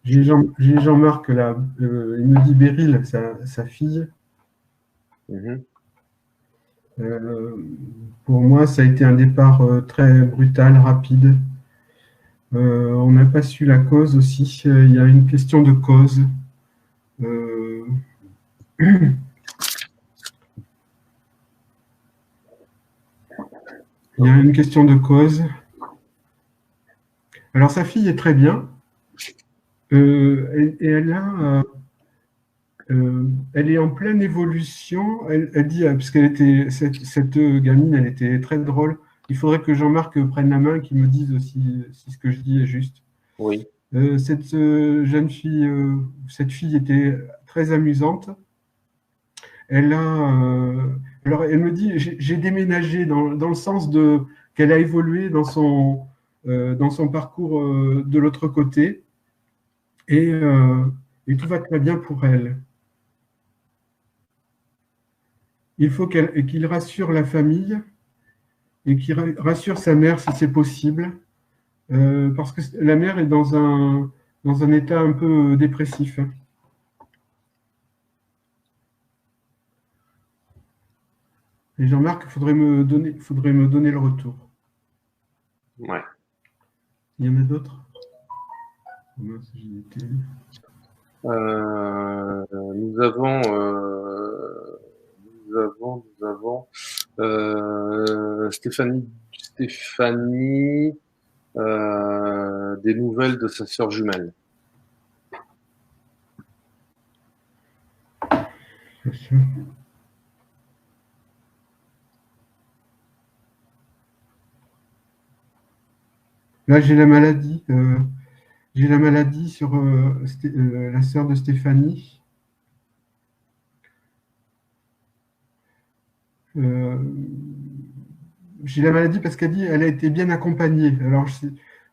J'ai Jean-Marc là, il me dit Beryl, sa fille. Mhm. Pour moi, ça a été un départ très brutal, rapide. On n'a pas su la cause aussi. Il y a une question de cause. Euh, il y a une question de cause. Alors, sa fille est très bien. Et elle est en pleine évolution. Elle dit, puisqu'elle était, cette gamine, elle était très drôle. Il faudrait que Jean-Marc prenne la main et qu'il me dise aussi si ce que je dis est juste. Oui. Cette jeune fille, cette fille était très amusante. Elle alors elle me dit, j'ai déménagé dans le sens de qu'elle a évolué dans son parcours de l'autre côté et, euh, et tout va très bien pour elle. Il faut qu'il rassure la famille et qu'il rassure sa mère si c'est possible, parce que la mère est dans un état un peu dépressif. Et Jean-Marc, faudrait me donner le retour. Ouais. Il y en a d'autres? Nous avons, Stéphanie, des nouvelles de sa sœur jumelle. Là, j'ai la maladie. J'ai la maladie sur la sœur de Stéphanie. Euh, j'ai la maladie parce qu'elle dit elle a été bien accompagnée. Alors,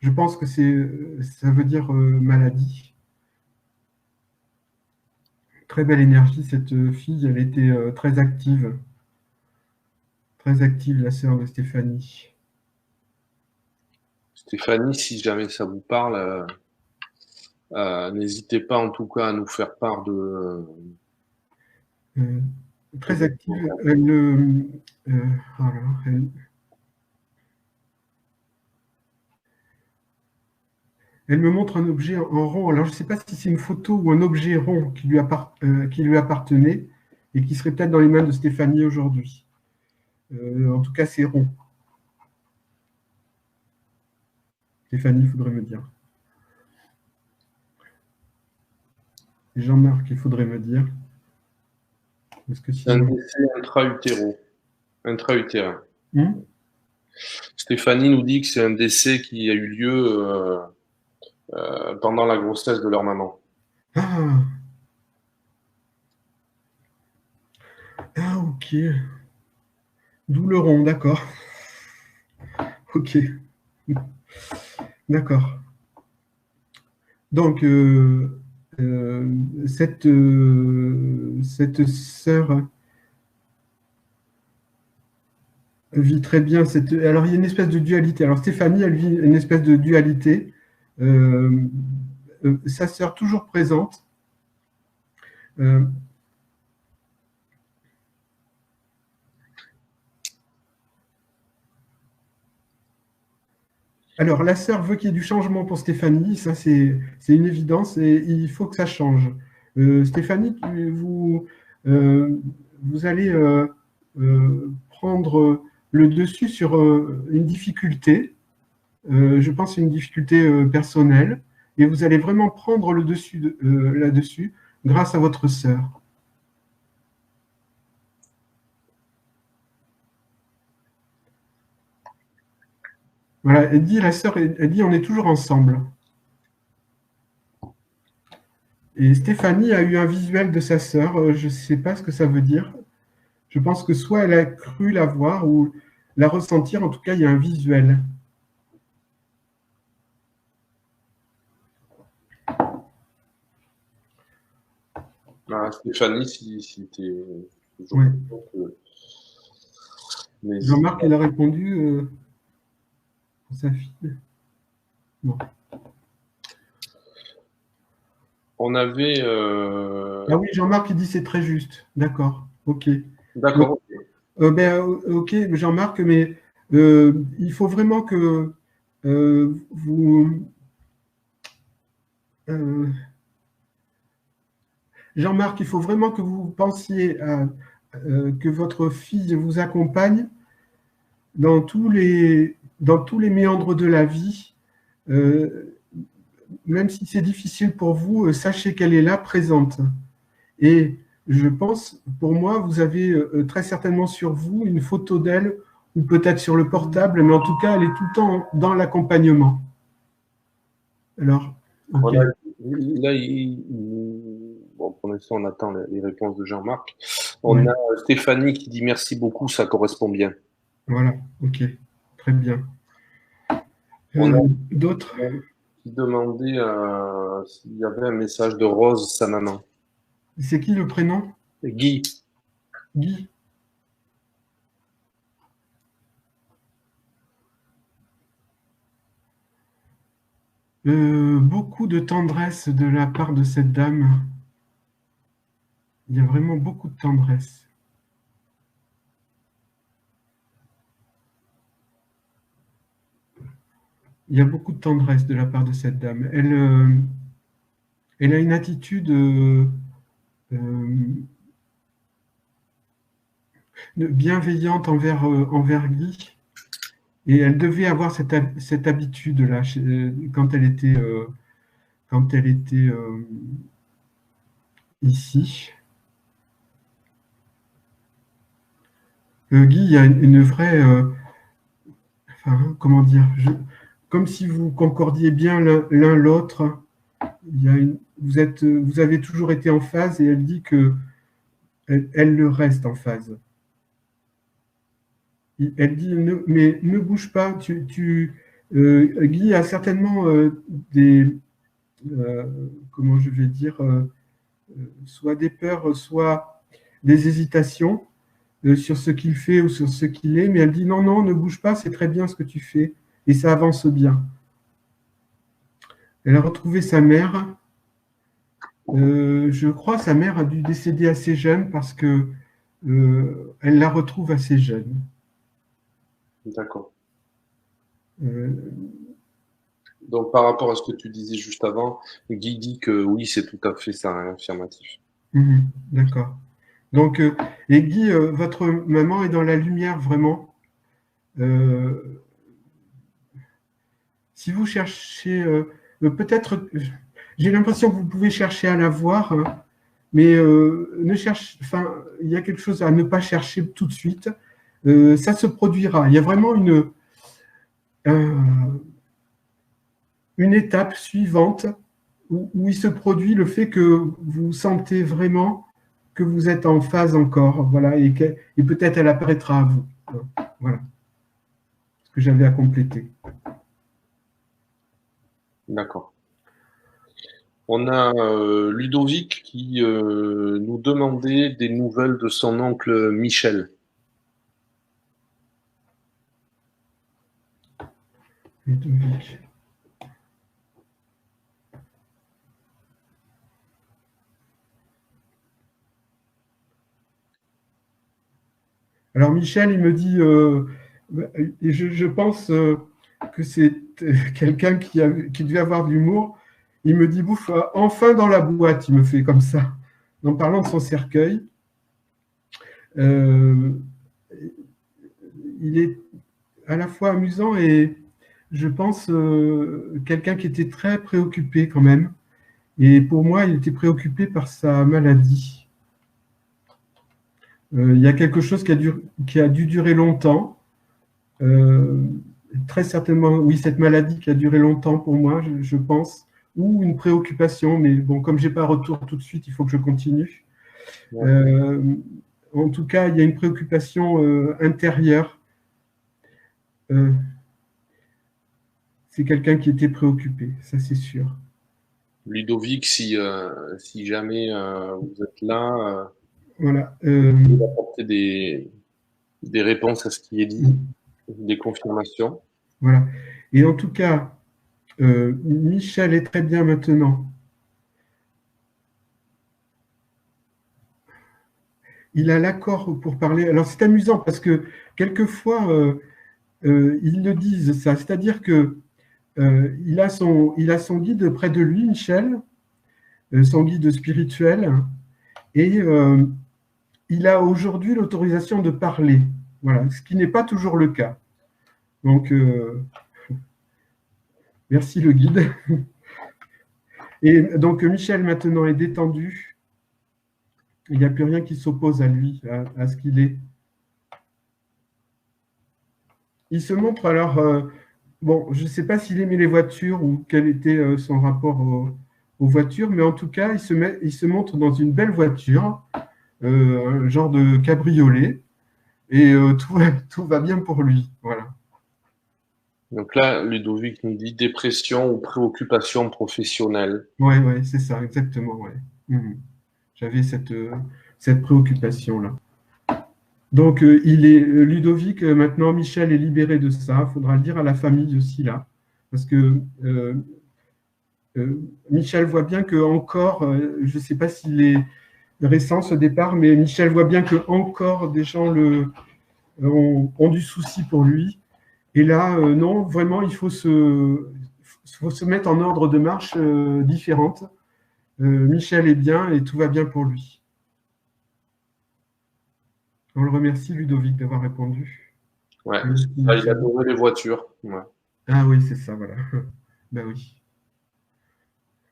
je pense que ça veut dire maladie. Très belle énergie, cette fille. Elle était très active. Très active, la sœur de Stéphanie. Stéphanie, si jamais ça vous parle, n'hésitez pas en tout cas à nous faire part Euh, de très votre active. contact. Voilà, elle me montre un objet en rond. Alors, je ne sais pas si c'est une photo ou un objet rond qui lui appartenait et qui serait peut-être dans les mains de Stéphanie aujourd'hui. En tout cas, c'est rond. Stéphanie, il faudrait me dire. Et Jean-Marc, il faudrait me dire. Parce que C'est un sinon. décès intra-utérin. Hmm. Stéphanie nous dit que c'est un décès qui a eu lieu pendant la grossesse de leur maman. Ah, ah, ok. D'où le rond, d'accord. Ok, d'accord. Donc, cette sœur vit très bien. Alors, il y a une espèce de dualité. Alors, Stéphanie, elle vit une espèce de dualité. Euh, Sa sœur toujours présente. Euh, alors, la sœur veut qu'il y ait du changement pour Stéphanie. Ça, c'est une évidence et il faut que ça change. Stéphanie, euh, vous allez prendre le dessus sur une difficulté. Je pense une difficulté personnelle. Et vous allez vraiment prendre le dessus là-dessus grâce à votre sœur. Voilà, elle dit, la sœur, elle dit, on est toujours ensemble. Et Stéphanie a eu un visuel de sa sœur, je ne sais pas ce que ça veut dire. Je pense que soit elle a cru la voir ou la ressentir, en tout cas, il y a un visuel. Ah, Stéphanie, si tu es toujours Ouais. présente, n'hésite Jean-Marc, pas. il a répondu pour sa fille. Bon. On avait. Ah oui, Jean-Marc, il dit c'est très juste. D'accord, ok. D'accord. Ok, Jean-Marc, mais il faut vraiment que vous. euh, Jean-Marc, il faut vraiment que vous pensiez que votre fille vous accompagne dans tous les méandres de la vie. Euh, Même si c'est difficile pour vous, sachez qu'elle est là, présente. Et je pense, pour moi, vous avez très certainement sur vous une photo d'elle, ou peut-être sur le portable, mais en tout cas, elle est tout le temps dans l'accompagnement. Alors, ok. Voilà. Là, bon, pour l'instant, on attend les réponses de Jean-Marc. On Ouais. a Stéphanie qui dit merci beaucoup, ça correspond bien. Voilà, ok, très bien. On a D'autres? qui demandait s'il y avait un message de Rose, sa maman. C'est qui le prénom? Guy, Guy. Beaucoup de tendresse de la part de cette dame. Il y a vraiment beaucoup de tendresse. Il y a beaucoup de tendresse de la part de cette dame. Elle a une attitude bienveillante envers Guy. Et elle devait avoir cette habitude-là quand elle était ici. Guy, il y a une vraie, enfin, comment dire, comme si vous concordiez bien l'un l'autre. Vous avez toujours été en phase et elle dit que elle le reste en phase. Elle dit, mais ne bouge pas. Guy a certainement comment je vais dire, soit des peurs, soit des hésitations sur ce qu'il fait ou sur ce qu'il est, mais elle dit non, non, ne bouge pas, c'est très bien ce que tu fais, et ça avance bien. Elle a retrouvé sa mère. Je crois que sa mère a dû décéder assez jeune parce que elle la retrouve assez jeune. d'accord. Euh, Donc, par rapport à ce que tu disais juste avant, Guy dit que oui, c'est tout à fait ça, un affirmatif. d'accord. Donc, et Guy, votre maman est dans la lumière vraiment. Euh, Si vous cherchez, peut-être, j'ai l'impression que vous pouvez chercher à la voir, hein, mais enfin, il y a quelque chose à ne pas chercher tout de suite. Ça se produira. Il y a vraiment euh, une étape suivante où il se produit le fait que vous sentez vraiment que vous êtes en phase encore, voilà, et peut-être elle apparaîtra à vous. Voilà ce que j'avais à compléter. D'accord. On a Ludovic qui nous demandait des nouvelles de son oncle Michel. Ludovic. Alors Michel, il me dit, et je pense que c'est quelqu'un qui devait avoir de l'humour. Il me dit, bouffe, enfin dans la boîte, il me fait comme ça, en parlant de son cercueil. Euh, il est à la fois amusant et je pense quelqu'un qui était très préoccupé quand même. Et pour moi, il était préoccupé par sa maladie. Il y a quelque chose qui a dû durer longtemps. Euh, Très certainement, oui, cette maladie qui a duré longtemps pour moi, je pense, ou une préoccupation, mais bon, comme je n'ai pas retour tout de suite, il faut que je continue. Ouais. En tout cas, il y a une préoccupation intérieure. Euh, c'est quelqu'un qui était préoccupé, ça c'est sûr. Ludovic, si jamais vous êtes là, Voilà. vous pouvez apporter des réponses à ce qui est dit, des confirmations. Voilà. Et en tout cas, Michel est très bien maintenant. il a l'accord pour parler. Alors c'est amusant parce que quelquefois, ils le disent ça, c'est-à-dire que il a son guide près de lui, Michel, son guide spirituel, et il a aujourd'hui l'autorisation de parler, voilà, ce qui n'est pas toujours le cas. Donc, merci le guide. Et donc, Michel maintenant est détendu. Il n'y a plus rien qui s'oppose à lui, à ce qu'il est. Il se montre alors, bon, je ne sais pas s'il aimait les voitures ou quel était son rapport aux voitures, mais en tout cas, il se montre dans une belle voiture, un genre de cabriolet, et tout va bien pour lui. Voilà. Donc là, Ludovic nous dit dépression ou préoccupation professionnelle. Oui, ouais, c'est ça, exactement. Ouais. J'avais cette préoccupation-là. Donc, Ludovic, maintenant, Michel est libéré de ça. Il faudra le dire à la famille aussi, là. Parce que Michel voit bien que encore, je ne sais pas s'il est récent ce départ, mais Michel voit bien que encore des gens ont du souci pour lui. Et là, non, vraiment, il faut se mettre en ordre de marche différente. Michel est bien et tout va bien pour lui. On le remercie, Ludovic, d'avoir répondu. Ouais, il adorait les voitures. Ouais. Ah oui, c'est ça, voilà. Ben oui.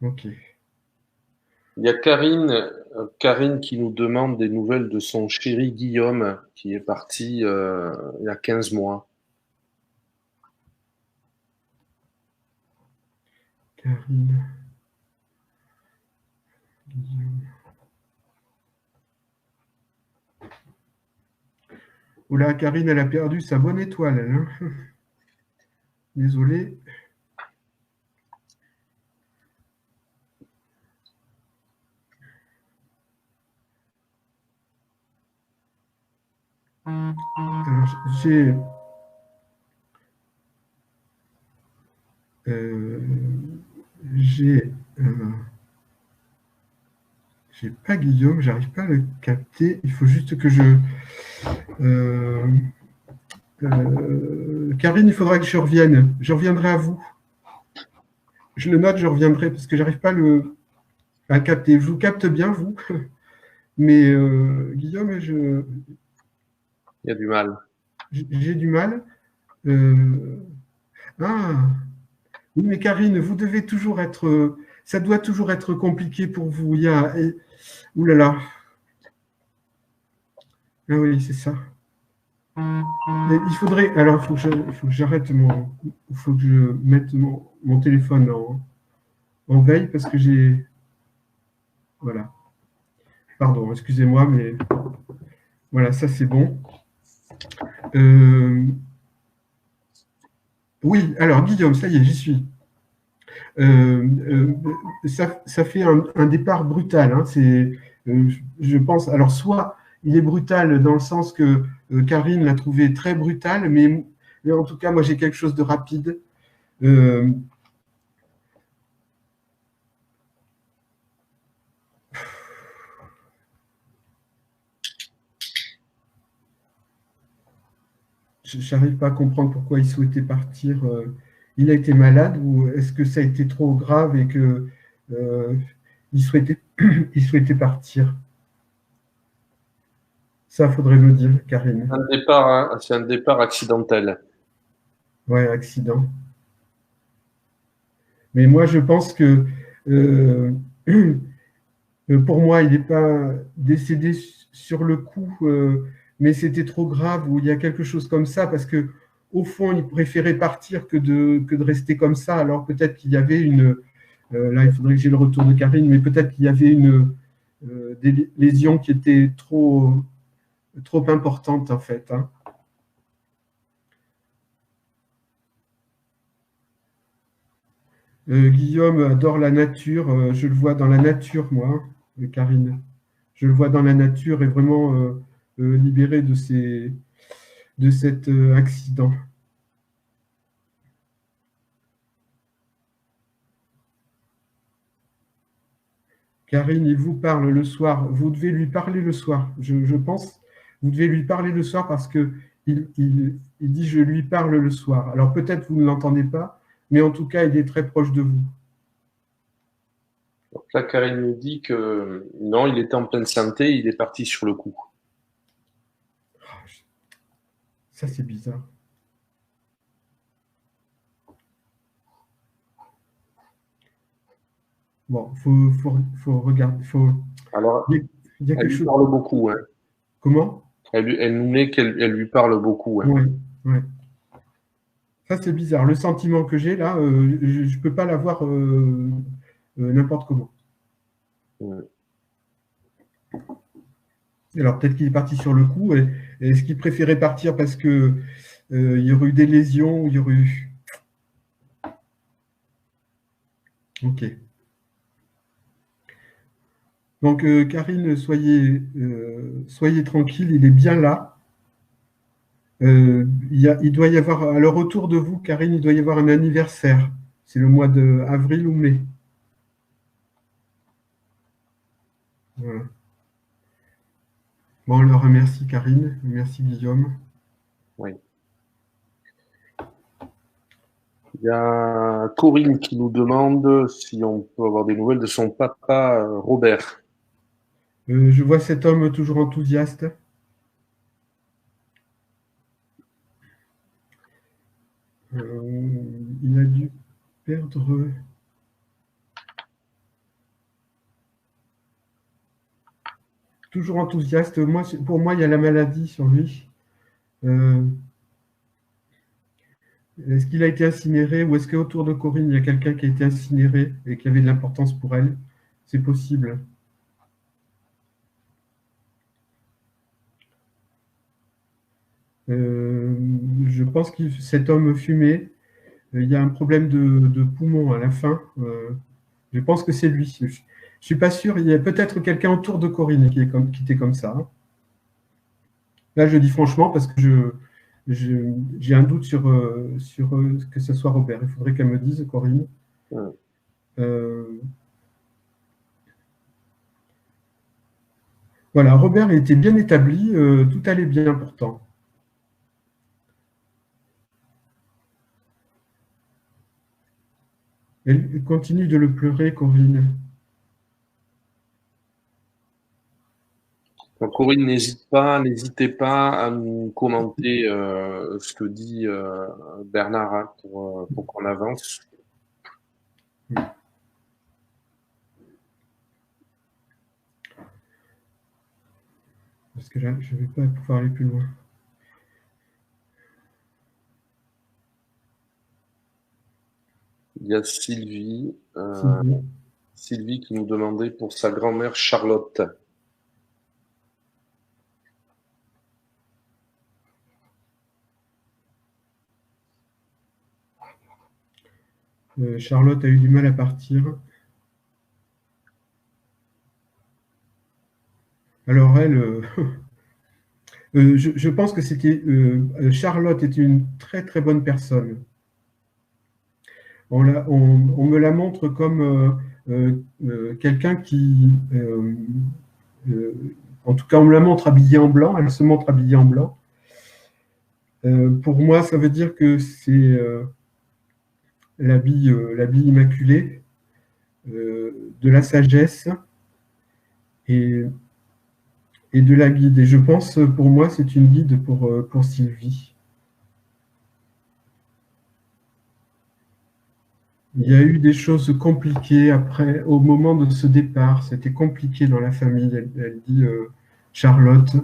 Ok. Il y a Karine qui nous demande des nouvelles de son chéri Guillaume, qui est parti il y a 15 mois. Karine. Guillaume. Oula, Karine, elle a perdu sa bonne étoile, elle. Hein. Désolé. Alors, j'ai pas Guillaume, j'arrive pas à le capter. Il faut juste que je. Karine, il faudra que je revienne. Je reviendrai à vous. Je le note, je reviendrai parce que j'arrive pas à capter. Je vous capte bien, vous. Mais Guillaume, il y a du mal. J'ai du mal. Ah, oui, mais Karine, vous devez toujours être. Ça doit toujours être compliqué pour vous. Il y a. Ouh là là. Ah oui, c'est ça. Mais il faudrait. Alors, il faut que j'arrête mon. Il faut que je mette mon téléphone en veille parce que j'ai. Voilà. Pardon, excusez-moi, mais voilà, ça c'est bon. Oui, alors Guillaume, ça y est, j'y suis. Ça fait un départ brutal. Hein, je pense. Alors, soit il est brutal dans le sens que Karine l'a trouvé très brutal, mais en tout cas, moi j'ai quelque chose de rapide. Je n'arrive pas à comprendre pourquoi il souhaitait partir. Il a été malade ou est-ce que ça a été trop grave et que il souhaitait partir? Ça, faudrait me dire, Karine. C'est un départ accidentel. Ouais, accident. Mais moi, je pense que pour moi, il n'est pas décédé sur le coup, mais c'était trop grave ou il y a quelque chose comme ça parce que au fond, il préférait partir que de rester comme ça. Alors peut-être qu'il y avait là, il faudrait que j'ai le retour de Karine, mais peut-être qu'il y avait des lésions qui étaient trop importantes en fait. Hein. Guillaume adore la nature. Je le vois dans la nature, moi, Karine. Je le vois dans la nature et vraiment libéré de cet accident. Karine, il vous parle le soir. Vous devez lui parler le soir. Je pense, vous devez lui parler le soir parce que il dit je lui parle le soir. Alors peut-être vous ne l'entendez pas, mais en tout cas, il est très proche de vous. Donc là, Karine nous dit que non, il était en pleine santé, il est parti sur le coup. Ça, c'est bizarre. Bon, faut regarder. Alors, Il y a elle quelque lui chose. parle beaucoup, hein. Comment? Elle nous met qu'elle lui parle beaucoup, hein. Oui, ouais. Ça, c'est bizarre. Le sentiment que j'ai là, je ne peux pas l'avoir n'importe comment. Ouais. Alors, peut-être qu'il est parti sur le coup. Est-ce qu'il préférait partir parce que il y aurait eu des lésions, il y aurait eu. Ok. Donc, Karine, soyez tranquille, il est bien là. Il doit y avoir, à le retour de vous, Karine, il doit y avoir un anniversaire. C'est le mois d'avril ou mai. Voilà. Bon, alors, merci Karine, merci Guillaume. Oui. Il y a Corinne qui nous demande si on peut avoir des nouvelles de son papa Robert. Je vois cet homme toujours enthousiaste. Il a dû perdre. Toujours enthousiaste. Pour moi, il y a la maladie sur lui. Est-ce qu'il a été incinéré ou est-ce qu'autour de Corinne, il y a quelqu'un qui a été incinéré et qui avait de l'importance pour elle? C'est possible. Je pense que cet homme fumait. Il y a un problème de poumon à la fin. Je pense que c'est lui. Je ne suis pas sûr. Il y a peut-être quelqu'un autour de Corinne qui était comme ça. Là, je dis franchement parce que j'ai un doute sur que ce soit Robert. Il faudrait qu'elle me dise, Corinne. Ouais. Voilà, Robert était bien établi, tout allait bien pourtant. Elle continue de le pleurer, Corinne. Donc, Corinne, n'hésitez pas à nous commenter ce que dit Bernard hein, pour qu'on avance. Parce que là, je ne vais pas pouvoir aller plus loin. Il y a Sylvie qui nous demandait pour sa grand-mère Charlotte. Charlotte a eu du mal à partir. Alors elle, je pense que Charlotte était une très très bonne personne. On me la montre comme quelqu'un qui, en tout cas, on me la montre habillée en blanc. Elle se montre habillée en blanc. Pour moi, ça veut dire que c'est l'habit immaculé, de la sagesse et de la guide. Et je pense, pour moi, c'est une guide pour Sylvie. Il y a eu des choses compliquées après, au moment de ce départ. C'était compliqué dans la famille, elle dit Charlotte.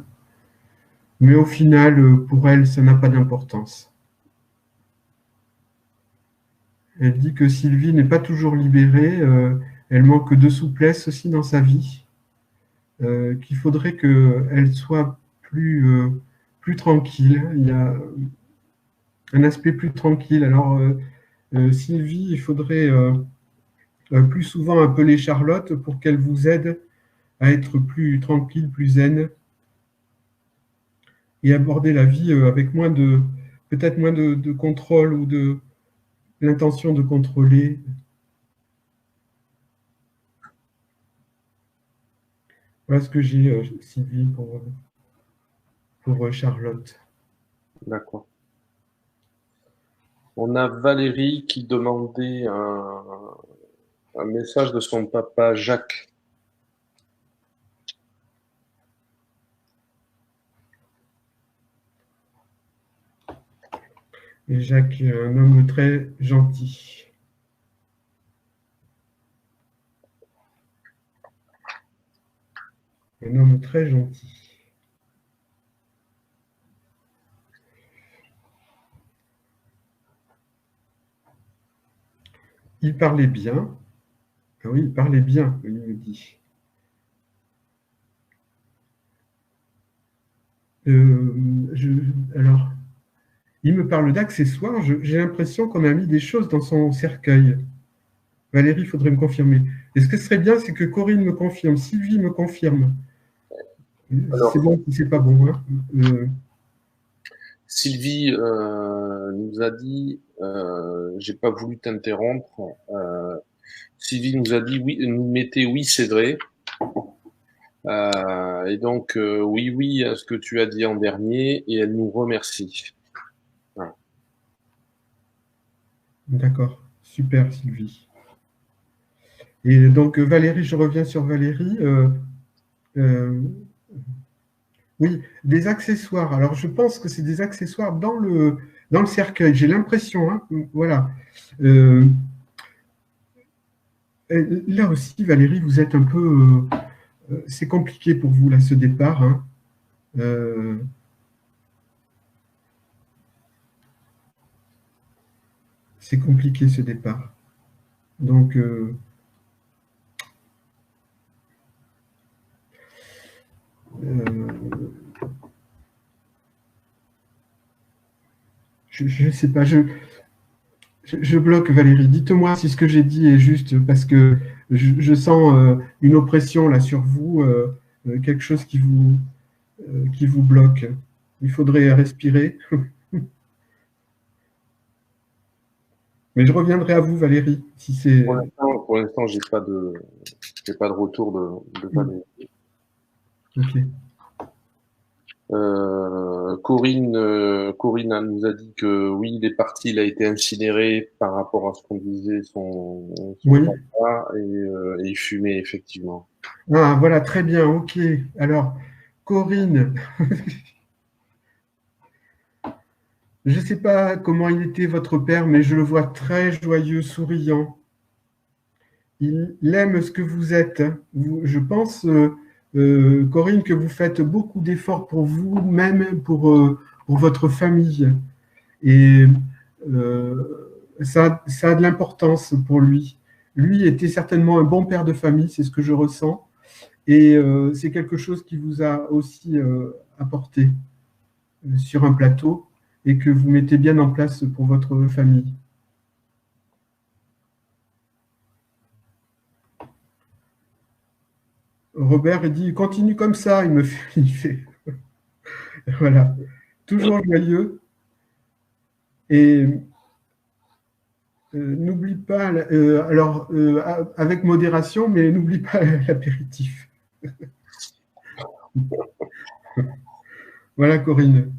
Mais au final, pour elle, ça n'a pas d'importance. Elle dit que Sylvie n'est pas toujours libérée. Elle manque de souplesse aussi dans sa vie. Qu'il faudrait qu'elle soit plus tranquille. Il y a un aspect plus tranquille. Alors, Sylvie, il faudrait plus souvent appeler Charlotte pour qu'elle vous aide à être plus tranquille, plus zen et aborder la vie avec peut-être moins de contrôle ou de l'intention de contrôler. Voilà ce que j'ai, Sylvie, pour Charlotte. D'accord. On a Valérie qui demandait un message de son papa Jacques. Et Jacques, un homme très gentil. Un homme très gentil. Il parlait bien. Ah oui, il parlait bien, il me dit. Alors, il me parle d'accessoires. J'ai l'impression qu'on a mis des choses dans son cercueil. Valérie, il faudrait me confirmer. Et ce que serait bien, c'est que Corinne me confirme, Sylvie me confirme. C'est Alors, bon, c'est pas bon. Hein. Sylvie nous a dit, j'ai pas voulu t'interrompre. Sylvie nous a dit oui, nous mettait oui, c'est vrai. Et donc oui, oui à ce que tu as dit en dernier, et elle nous remercie. Voilà. D'accord, super Sylvie. Et donc Valérie, je reviens sur Valérie. Oui, des accessoires. Alors je pense que c'est des accessoires dans le cercueil. J'ai l'impression, hein, voilà. Là aussi, Valérie, vous êtes un peu. C'est compliqué pour vous là ce départ. Hein. C'est compliqué ce départ. Donc, je ne sais pas, je bloque Valérie. Dites-moi si ce que j'ai dit est juste parce que je sens une oppression là sur vous, quelque chose qui vous bloque. Il faudrait respirer. Mais je reviendrai à vous, Valérie, si c'est. Pour l'instant, j'ai pas de retour de Valérie. Ok. Corinne nous a dit que oui, il est parti, il a été incinéré par rapport à ce qu'on disait son Oui. papa, et il fumait effectivement. Ah, voilà, très bien. Ok. Alors, Corinne, je ne sais pas comment il était votre père, mais je le vois très joyeux, souriant. Il aime ce que vous êtes. Je pense, Corinne, que vous faites beaucoup d'efforts pour vous, même pour votre famille. Et ça a de l'importance pour lui. Lui était certainement un bon père de famille, c'est ce que je ressens. Et c'est quelque chose qui vous a aussi apporté sur un plateau et que vous mettez bien en place pour votre famille. Robert dit continue comme ça, il fait voilà, toujours joyeux et n'oublie pas alors avec modération, mais n'oublie pas l'apéritif. Voilà Corinne,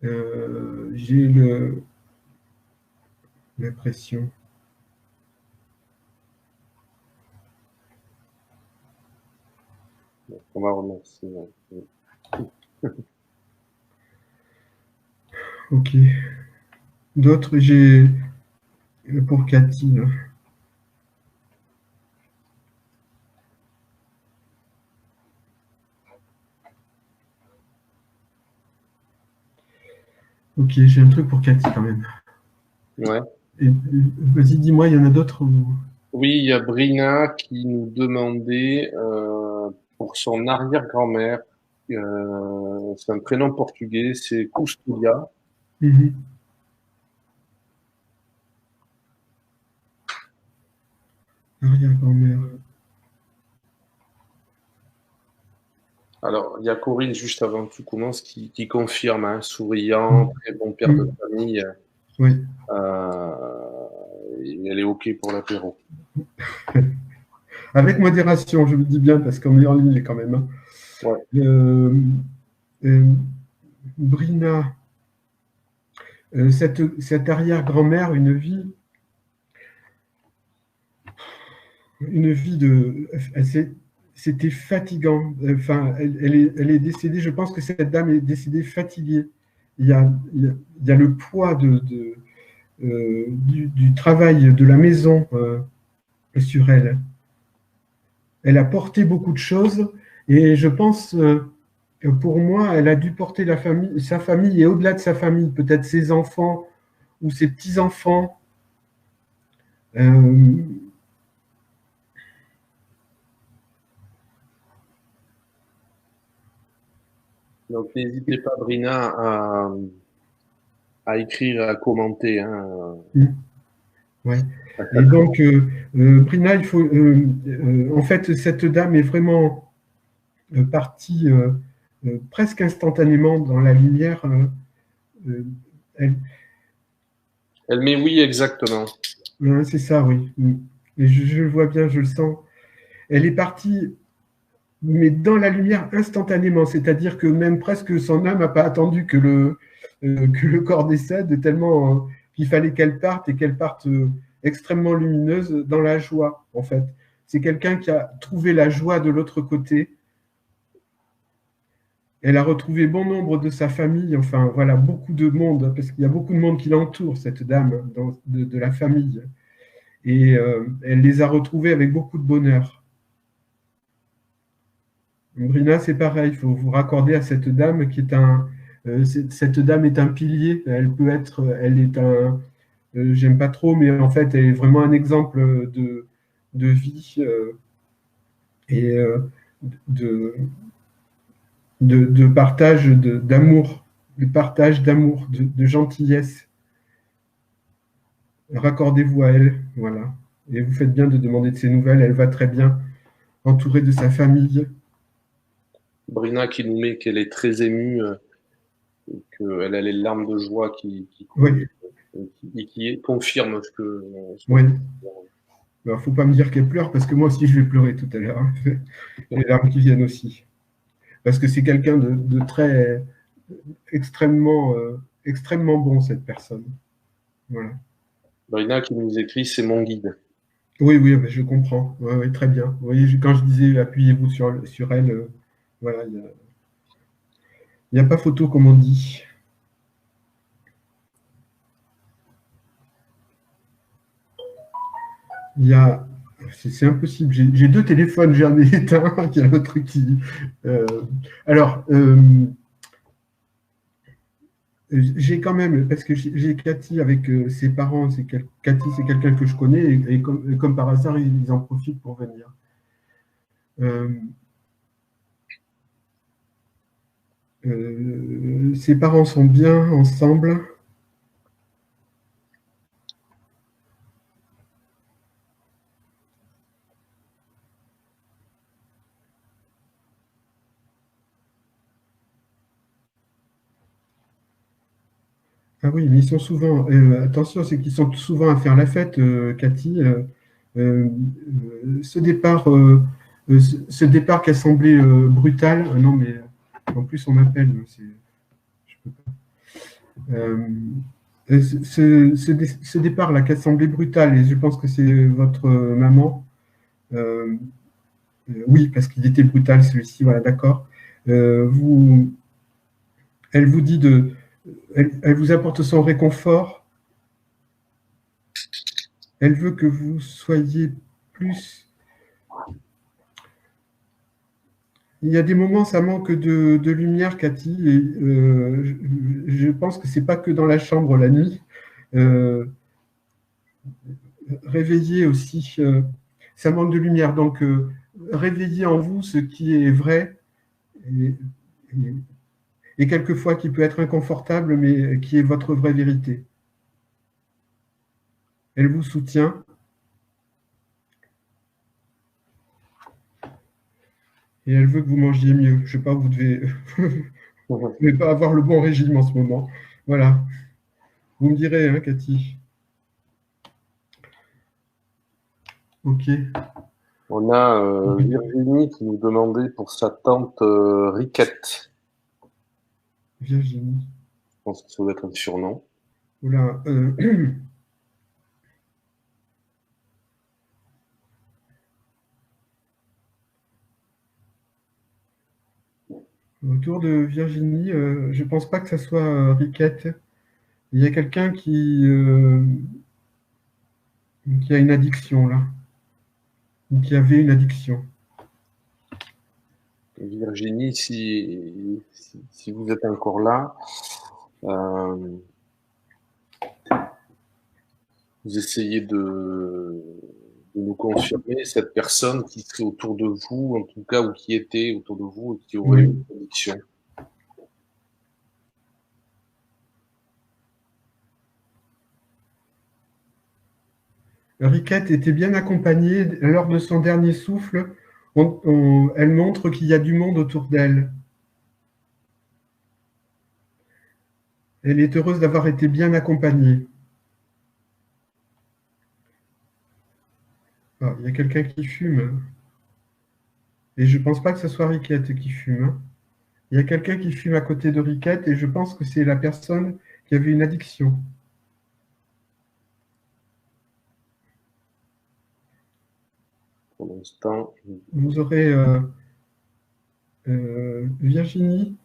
j'ai l'impression. On va remercier. Ok. D'autres, j'ai pour Cathy. Là. Ok, j'ai un truc pour Cathy quand même. Ouais. Vas-y, dis-moi, il y en a d'autres Oui, il y a Brina qui nous demandait pour son arrière-grand-mère, c'est un prénom portugais, c'est Custulia. Arrière-grand-mère. Alors, il y a Corinne, juste avant que tu commences, qui confirme, hein, souriant, très bon père de famille. Oui. Et elle est OK pour l'apéro. Avec modération, je vous dis bien, parce qu'on est en ligne quand même. Hein. Ouais. Brina, cette arrière-grand-mère, une vie de... C'était fatigant. Enfin, elle est décédée, je pense que cette dame est décédée fatiguée. Il y a le poids du travail de la maison sur elle. Elle a porté beaucoup de choses et je pense, pour moi, elle a dû porter sa famille et au-delà de sa famille, peut-être ses enfants ou ses petits-enfants. Donc, n'hésitez pas, Brina, à écrire, à commenter. Hein. Ouais. Et donc, Brina, il faut. En fait, cette dame est vraiment partie presque instantanément dans la lumière. Elle, Elle met oui, exactement. c'est ça, oui. Et je le vois bien, je le sens. Elle est partie, mais dans la lumière instantanément. C'est-à-dire que même presque son âme n'a pas attendu que le corps décède, tellement qu'il fallait qu'elle parte et qu'elle parte extrêmement lumineuse dans la joie, en fait. C'est quelqu'un qui a trouvé la joie de l'autre côté. Elle a retrouvé bon nombre de sa famille, enfin voilà, beaucoup de monde, parce qu'il y a beaucoup de monde qui l'entoure, cette dame, de la famille. Et elle les a retrouvés avec beaucoup de bonheur. Brina, c'est pareil, il faut vous raccorder à cette dame qui est cette dame est un pilier, elle est j'aime pas trop, mais en fait, elle est vraiment un exemple de vie et de partage d'amour, de partage d'amour, de gentillesse. Raccordez-vous à elle, voilà. Et vous faites bien de demander de ses nouvelles, elle va très bien, entourée de sa famille. Brina qui nous met qu'elle est très émue, et qu'elle a les larmes de joie qui Oui, coulent, et qui confirme ce que. oui. Il ne faut pas me dire qu'elle pleure, parce que moi aussi, je vais pleurer tout à l'heure. Hein. Les larmes qui viennent aussi. Parce que c'est quelqu'un de très extrêmement, extrêmement bon, cette personne. Voilà. Brina qui nous écrit, c'est mon guide. Oui, oui, je comprends. Oui, oui, très bien. Vous voyez, quand je disais appuyez-vous sur elle, voilà, il n'y a pas photo, comme on dit. Il y a. C'est impossible. J'ai deux téléphones, j'en ai éteint, il y a l'autre qui. Alors, j'ai quand même, parce que j'ai Cathy avec ses parents, Cathy, c'est quelqu'un que je connais, et comme par hasard, ils en profitent pour venir. Ses parents sont bien ensemble. Ah oui, mais ils sont souvent, attention, c'est qu'ils sont souvent à faire la fête, Cathy. Ce départ qui a semblé brutal, non mais en plus on m'appelle, je peux pas. Ce départ-là qui a semblé brutal, et je pense que c'est votre maman, oui, parce qu'il était brutal celui-ci, voilà, d'accord. Elle vous dit elle vous apporte son réconfort. Elle veut que vous soyez plus. Il y a des moments, ça manque de lumière, Cathy, et je pense que c'est pas que dans la chambre la nuit. Réveillez aussi, ça manque de lumière, donc réveillez en vous ce qui est vrai et, et quelquefois qui peut être inconfortable, mais qui est votre vraie vérité. Elle vous soutient. Et elle veut que vous mangiez mieux. Je ne sais pas, vous devez pas avoir le bon régime en ce moment. Voilà. Vous me direz, hein, Cathy. Ok. On a Virginie qui nous demandait pour sa tante Riquette. Virginie. Je pense que ça doit être un surnom. Oula, autour de Virginie, je pense pas que ça soit Riquette. Il y a quelqu'un qui a une addiction là, ou qui avait une addiction. Virginie, si vous êtes encore là, vous essayez de nous confirmer cette personne qui serait autour de vous, en tout cas, ou qui était autour de vous et qui aurait Oui. une addiction. Riquette était bien accompagnée. Lors de son dernier souffle, elle montre qu'il y a du monde autour d'elle. Elle est heureuse d'avoir été bien accompagnée. Ah, il y a quelqu'un qui fume. Et je ne pense pas que ce soit Riquette qui fume, hein. Il y a quelqu'un qui fume à côté de Riquette et je pense que c'est la personne qui avait une addiction. Pour l'instant, Vous aurez Virginie,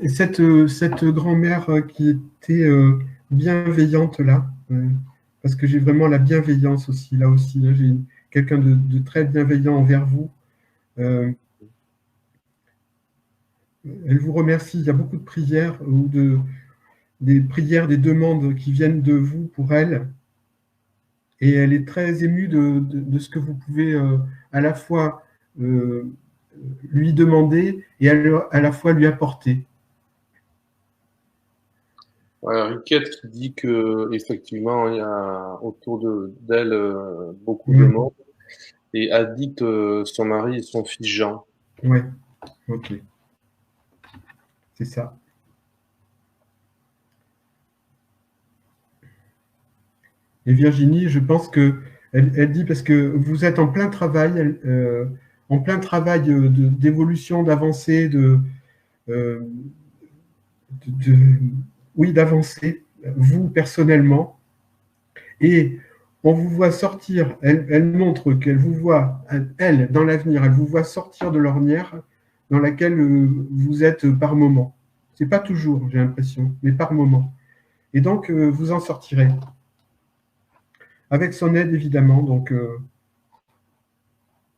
cette grand-mère qui était bienveillante là, parce que j'ai vraiment la bienveillance aussi, là aussi, hein, j'ai quelqu'un de très bienveillant envers vous. Elle vous remercie, il y a beaucoup de prières ou des prières, des demandes qui viennent de vous pour elle. Et elle est très émue de ce que vous pouvez à la fois lui demander et à la fois lui apporter. Riquette qui dit que effectivement il y a autour d'elle beaucoup de monde et addict son mari et son fils Jean. Ouais, ok. C'est ça. Et Virginie, je pense que elle dit parce que vous êtes en plein travail, d'évolution, d'avancée, de, oui, d'avancer, vous personnellement. Et on vous voit sortir, elle montre qu'elle vous voit, elle, dans l'avenir, elle vous voit sortir de l'ornière dans laquelle vous êtes par moment. C'est pas toujours, j'ai l'impression, mais par moment. Et donc, vous en sortirez. Avec son aide, évidemment, donc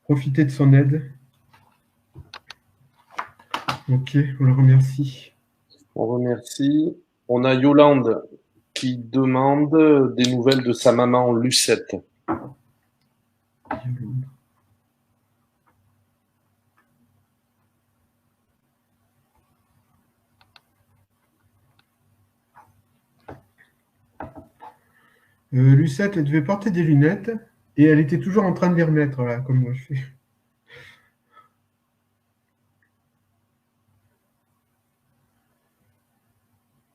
profitez de son aide. Ok, on le remercie. On remercie. On a Yolande qui demande des nouvelles de sa maman Lucette. Lucette, elle devait porter des lunettes et elle était toujours en train de les remettre, là, comme moi je fais.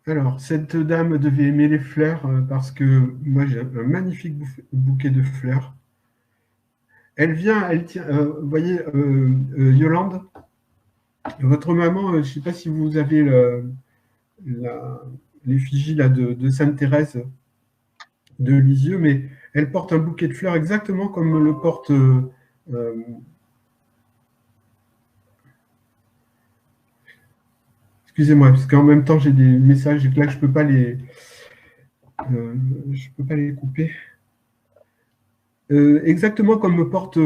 Alors, cette dame devait aimer les fleurs parce que moi j'ai un magnifique bouquet de fleurs. Elle vient, elle tient, vous voyez, Yolande, votre maman, je ne sais pas si vous avez l'effigie là de Sainte Thérèse de Lisieux, mais elle porte un bouquet de fleurs exactement comme le porte excusez-moi, parce qu'en même temps j'ai des messages et que là je peux pas les couper. Exactement comme me porte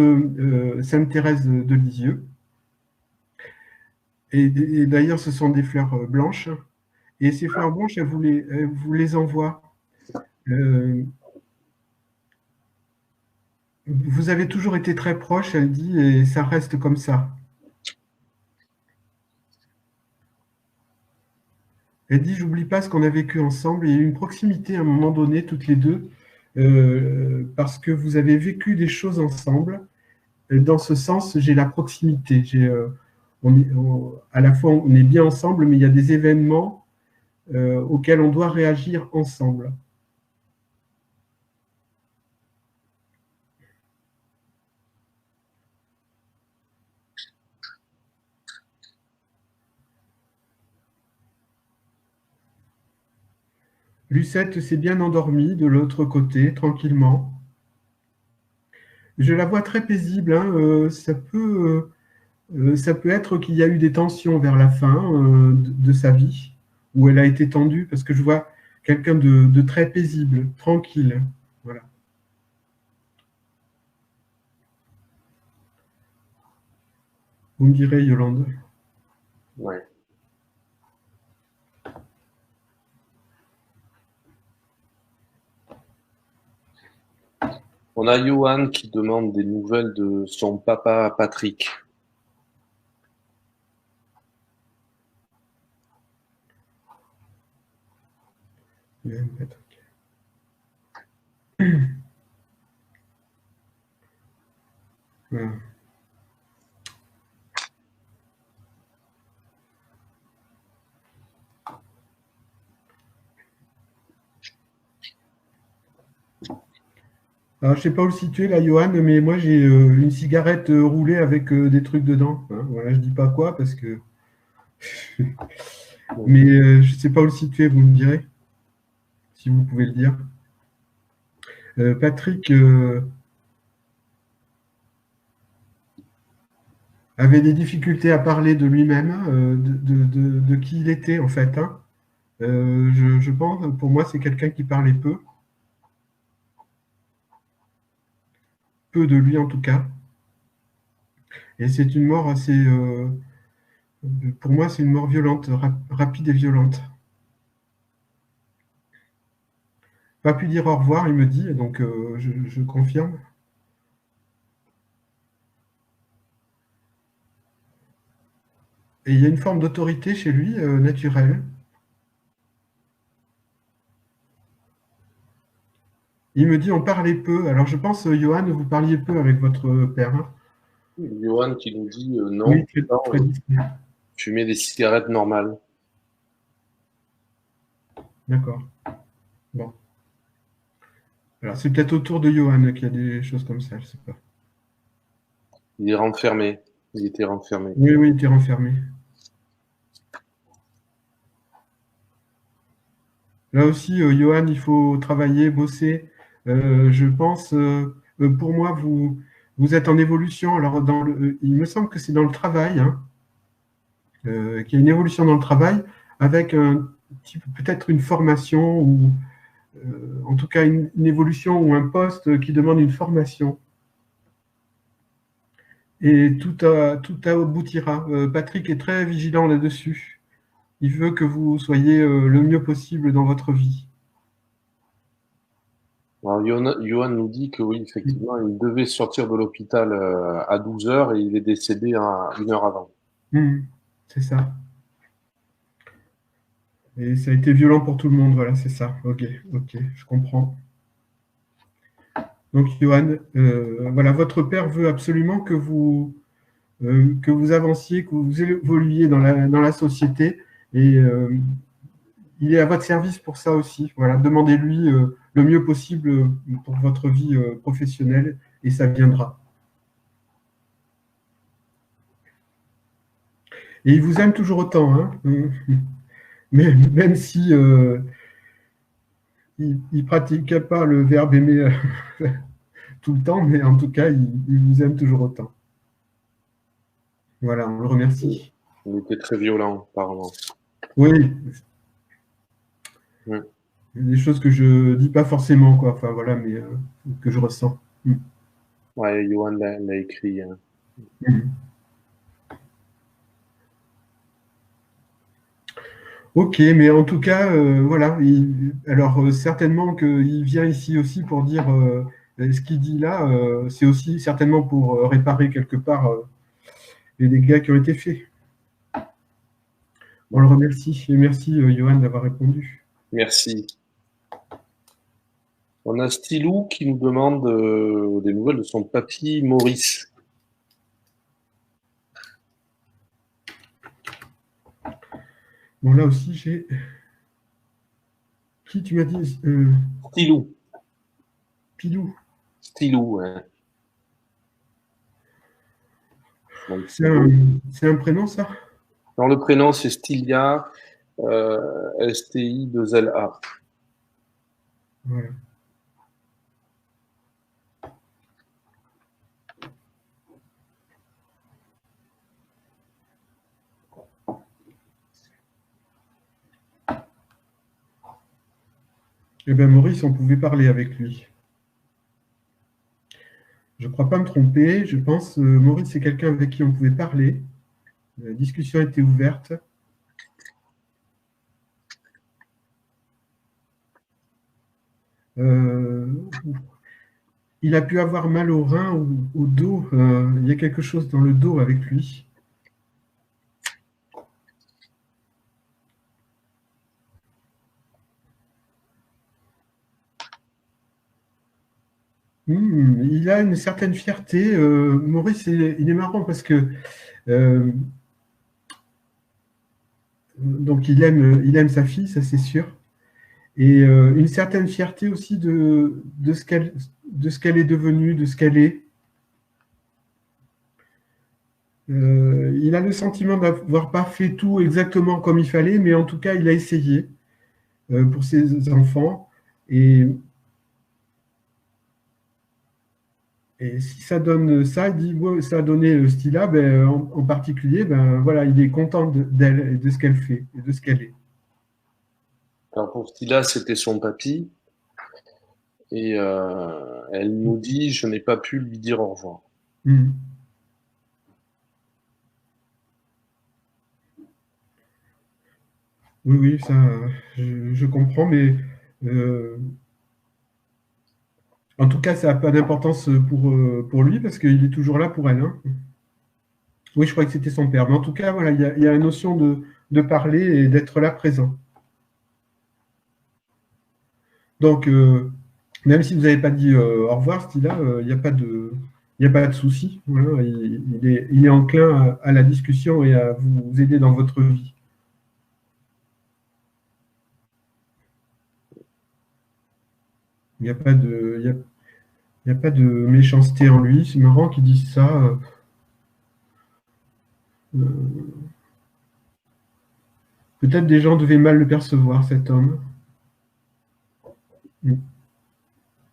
Sainte Thérèse de Lisieux. Et d'ailleurs, ce sont des fleurs blanches. Et ces fleurs blanches, elle vous les envoie. Vous avez toujours été très proches, elle dit, et ça reste comme ça. Elle dit, j'oublie pas ce qu'on a vécu ensemble. Il y a eu une proximité à un moment donné, toutes les deux, parce que vous avez vécu des choses ensemble. Dans ce sens, j'ai la proximité. À la fois, on est bien ensemble, mais il y a des événements auxquels on doit réagir ensemble. Lucette s'est bien endormie de l'autre côté, tranquillement. Je la vois très paisible, hein, ça peut être qu'il y a eu des tensions vers la fin de sa vie, où elle a été tendue, parce que je vois quelqu'un de très paisible, tranquille. Voilà. Vous me direz, Yolande. Ouais. On a Johan qui demande des nouvelles de son papa Patrick. Voilà. Alors, je ne sais pas où le situer, là, Johan, mais moi, j'ai une cigarette roulée avec des trucs dedans. Hein. Voilà, je ne dis pas quoi, parce que... mais je ne sais pas où le situer, vous me direz, si vous pouvez le dire. Patrick avait des difficultés à parler de lui-même, de qui il était, en fait. Hein. Je pense, pour moi, c'est quelqu'un qui parlait peu de lui en tout cas. Et c'est une mort assez... pour moi, c'est une mort violente, rapide et violente. Pas pu dire au revoir, il me dit, donc je confirme. Et il y a une forme d'autorité chez lui, naturelle. Il me dit, on parlait peu. Alors je pense, Johan, vous parliez peu avec votre père. Hein. Johan qui nous dit non, Oui, très discret. fumer des cigarettes normales. D'accord. Bon. Alors c'est peut-être autour de Johan qu'il y a des choses comme ça, je ne sais pas. Il est renfermé. Il était renfermé. Oui, oui, il était renfermé. Là aussi, Johan, il faut travailler, bosser. Je pense, pour moi, vous êtes en évolution. Alors, il me semble que c'est dans le travail, hein, qu'il y a une évolution dans le travail avec peut-être une formation ou en tout cas une évolution ou un poste qui demande une formation. Et tout aboutira. Patrick est très vigilant là-dessus. Il veut que vous soyez le mieux possible dans votre vie. Alors, Johan nous dit que oui, effectivement, il devait sortir de l'hôpital à 12 heures et il est décédé 1 heure avant. C'est ça. Et ça a été violent pour tout le monde, voilà, c'est ça. Ok, je comprends. Donc, Johan, voilà, votre père veut absolument que vous avanciez, que vous évoluiez dans la société. Et il est à votre service pour ça aussi. Voilà, demandez-lui le mieux possible pour votre vie professionnelle et ça viendra. Et il vous aime toujours autant, hein, mais même si il ne pratique pas le verbe aimer tout le temps, mais en tout cas, il vous aime toujours autant. Voilà, on le remercie. Il était très violent, apparemment. Oui. Des choses que je ne dis pas forcément, quoi. Enfin, voilà, mais que je ressens. Ouais, Johan l'a écrit. Hein. Ok, mais en tout cas, voilà. Alors, certainement qu'il vient ici aussi pour dire ce qu'il dit là, c'est aussi certainement pour réparer quelque part les dégâts qui ont été faits. On le remercie. Et merci, Johan, d'avoir répondu. Merci. On a Stilou qui nous demande des nouvelles de son papy Maurice. Bon, là aussi, j'ai... Qui tu m'as dit Stilou. Pilou. Stilou, hein. C'est un prénom, ça? Non, le prénom, c'est Stilia, STI2LA. Voilà. Eh bien, Maurice, on pouvait parler avec lui. Je ne crois pas me tromper. Je pense Maurice, c'est quelqu'un avec qui on pouvait parler. La discussion était ouverte. Il a pu avoir mal au rein ou au dos. Il y a quelque chose dans le dos avec lui. Il a une certaine fierté. Maurice, il est marrant parce que donc il aime sa fille, ça c'est sûr. Et une certaine fierté aussi de ce qu'elle est devenue, de ce qu'elle est. Il a le sentiment d'avoir pas fait tout exactement comme il fallait, mais en tout cas, il a essayé pour ses enfants. Et si ça donne ça, il dit ouais, ça a donné ce style-là, ben, en particulier, ben, voilà, il est content d'elle et de ce qu'elle fait et de ce qu'elle est. Alors pour Stila, c'était son papy, et elle nous dit, je n'ai pas pu lui dire au revoir. Mm. Oui, oui, ça, je comprends, mais en tout cas, ça n'a pas d'importance pour lui parce qu'il est toujours là pour elle. Hein. Oui, je crois que c'était son père. Mais en tout cas, voilà, il y a la notion de parler et d'être là présent. Donc, même si vous n'avez pas dit au revoir, Stila, il n'y a pas de souci. Voilà, il est enclin à la discussion et à vous aider dans votre vie. Il n'y a pas de, il y a pas de méchanceté en lui. C'est marrant qu'ils disent ça. Peut-être des gens devaient mal le percevoir, cet homme.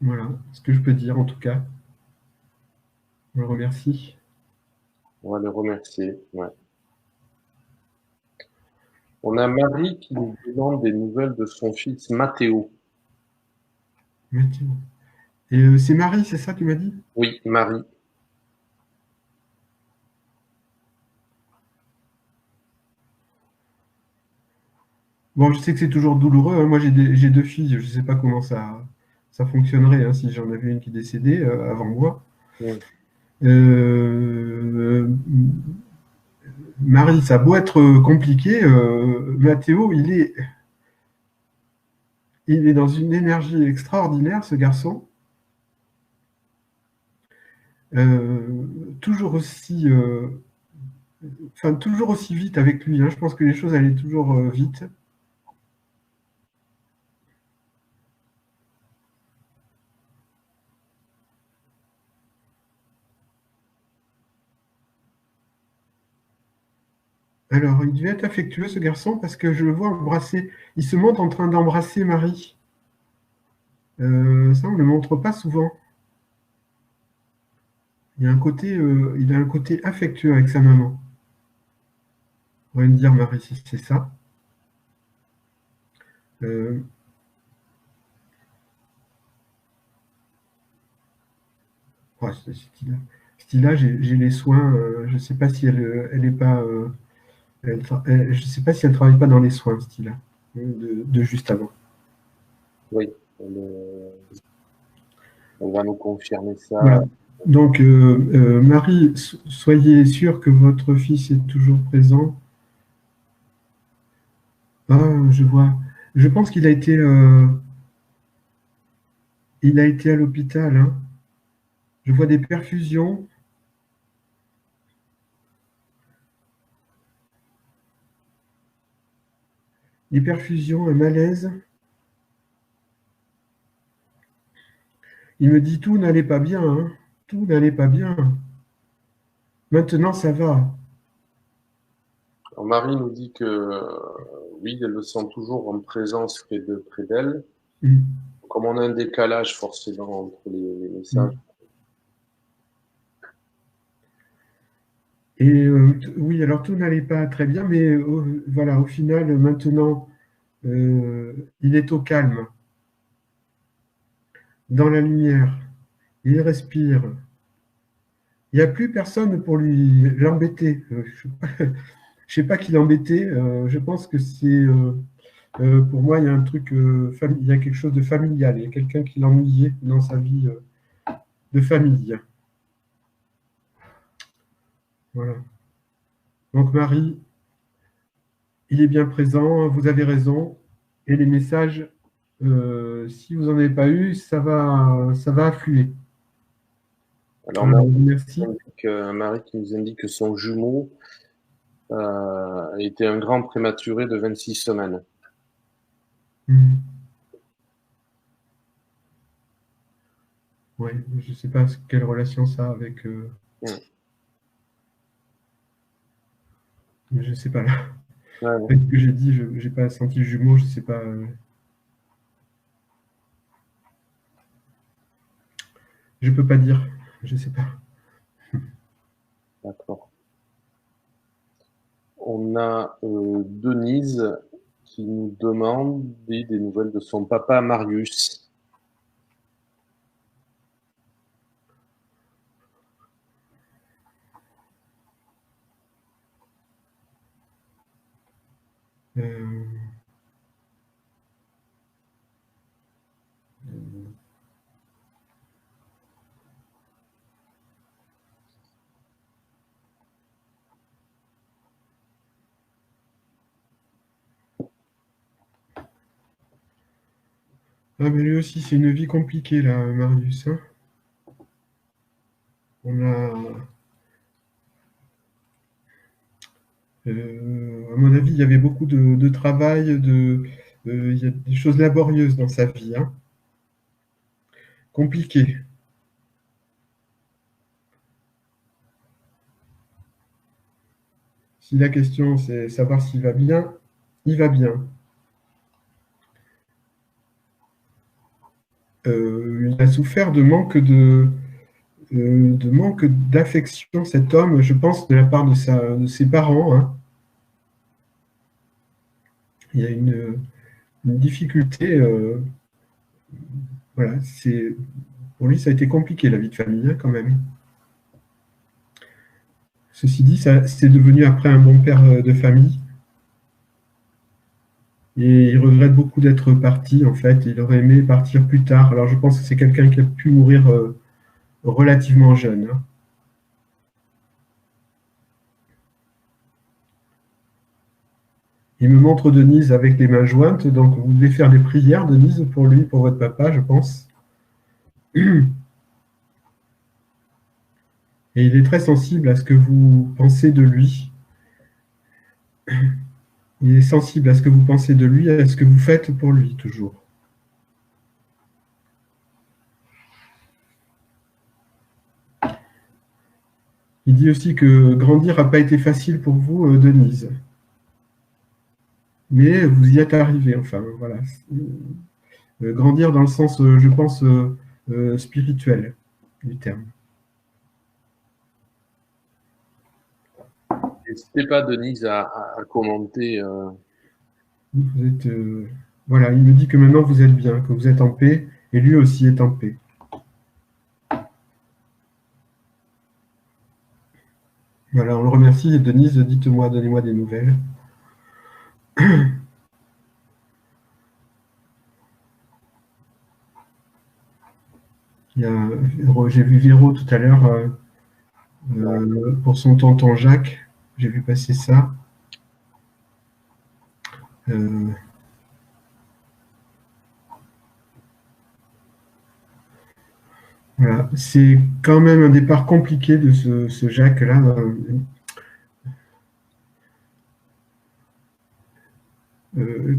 Voilà ce que je peux dire en tout cas. Je le remercie. On va le remercier. Ouais. On a Marie qui nous demande des nouvelles de son fils Mathéo. Mathieu. Et c'est Marie, c'est ça que tu m'as dit? Oui, Marie. Bon, je sais que c'est toujours douloureux. Hein. Moi, j'ai deux filles. Je ne sais pas comment ça fonctionnerait hein, si j'en avais une qui décédait avant moi. Mm. Marie, ça a beau être compliqué. Mathéo, il est dans une énergie extraordinaire, ce garçon. Toujours aussi, enfin, toujours aussi vite avec lui. Hein. Je pense que les choses allaient toujours vite. Alors, il devait être affectueux, ce garçon, parce que je le vois embrasser. Il se montre en train d'embrasser Marie. Ça, on ne le montre pas souvent. Il a un côté affectueux avec sa maman. On va me dire, Marie, si c'est ça. Euh, ouais, Stila, j'ai les soins. Je ne sais pas si elle est pas. Je sais pas si elle travaille pas dans les soins, Stila, de juste avant. Oui, elle va nous confirmer ça. Voilà. Donc, Marie, soyez sûre que votre fils est toujours présent. Ah, je vois. Je pense il a été à l'hôpital. Hein. Je vois des perfusions. Des perfusions, un malaise. Il me dit tout n'allait pas bien. Hein. Tout n'allait pas bien. Maintenant, ça va. Alors, Marie nous dit que oui, elle le sent toujours en présence près d'elle. Mm. comme on a un décalage forcément entre les messages. Et oui, alors tout n'allait pas très bien, mais voilà, au final, maintenant, il est au calme, dans la lumière, il respire. Il n'y a plus personne pour l'embêter. Je ne sais pas qui l'embêter. Je pense que c'est, pour moi, il y a un truc, il y a quelque chose de familial. Il y a quelqu'un qui l'ennuyait dans sa vie de famille. Voilà. Donc Marie, il est bien présent, vous avez raison. Et les messages, si vous n'en avez pas eu, ça va affluer. Alors, merci. Marie qui nous indique que son jumeau était un grand prématuré de 26 semaines. Oui, je ne sais pas quelle relation ça a avec... Je ne sais pas là. Avec ce que j'ai dit, je n'ai pas senti jumeau, je ne sais pas. Je ne peux pas dire, je ne sais pas. D'accord. On a Denise qui nous demande des nouvelles de son papa Marius. Ah, mais lui aussi, c'est une vie compliquée, là, Marius. Hein. On a... à mon avis, il y avait beaucoup de travail, il y a des choses laborieuses dans sa vie. Hein. Compliquées. Si la question, c'est savoir s'il va bien, il va bien. Il a souffert de manque d'affection, cet homme, je pense, de la part de ses parents. Hein. Il y a une difficulté. Voilà, pour lui, ça a été compliqué, la vie de famille, hein, quand même. Ceci dit, c'est devenu après un bon père de famille. Et il regrette beaucoup d'être parti, en fait. Il aurait aimé partir plus tard. Alors, je pense que c'est quelqu'un qui a pu mourir relativement jeune. Hein. Il me montre Denise avec les mains jointes, donc vous devez faire des prières, Denise, pour lui, pour votre papa, je pense. Et il est très sensible à ce que vous pensez de lui. Il est sensible à ce que vous pensez de lui, à ce que vous faites pour lui, toujours. Il dit aussi que grandir n'a pas été facile pour vous, Denise. Mais vous y êtes arrivé, enfin, voilà. Grandir dans le sens, je pense, spirituel du terme. N'hésitez pas, Denise, à commenter. Vous êtes, voilà, il me dit que maintenant vous êtes bien, que vous êtes en paix, et lui aussi est en paix. Voilà, on le remercie. Et Denise, dites-moi, donnez-moi des nouvelles. J'ai vu Véro tout à l'heure pour son tonton Jacques. J'ai vu passer ça. Voilà. C'est quand même un départ compliqué de ce Jacques-là.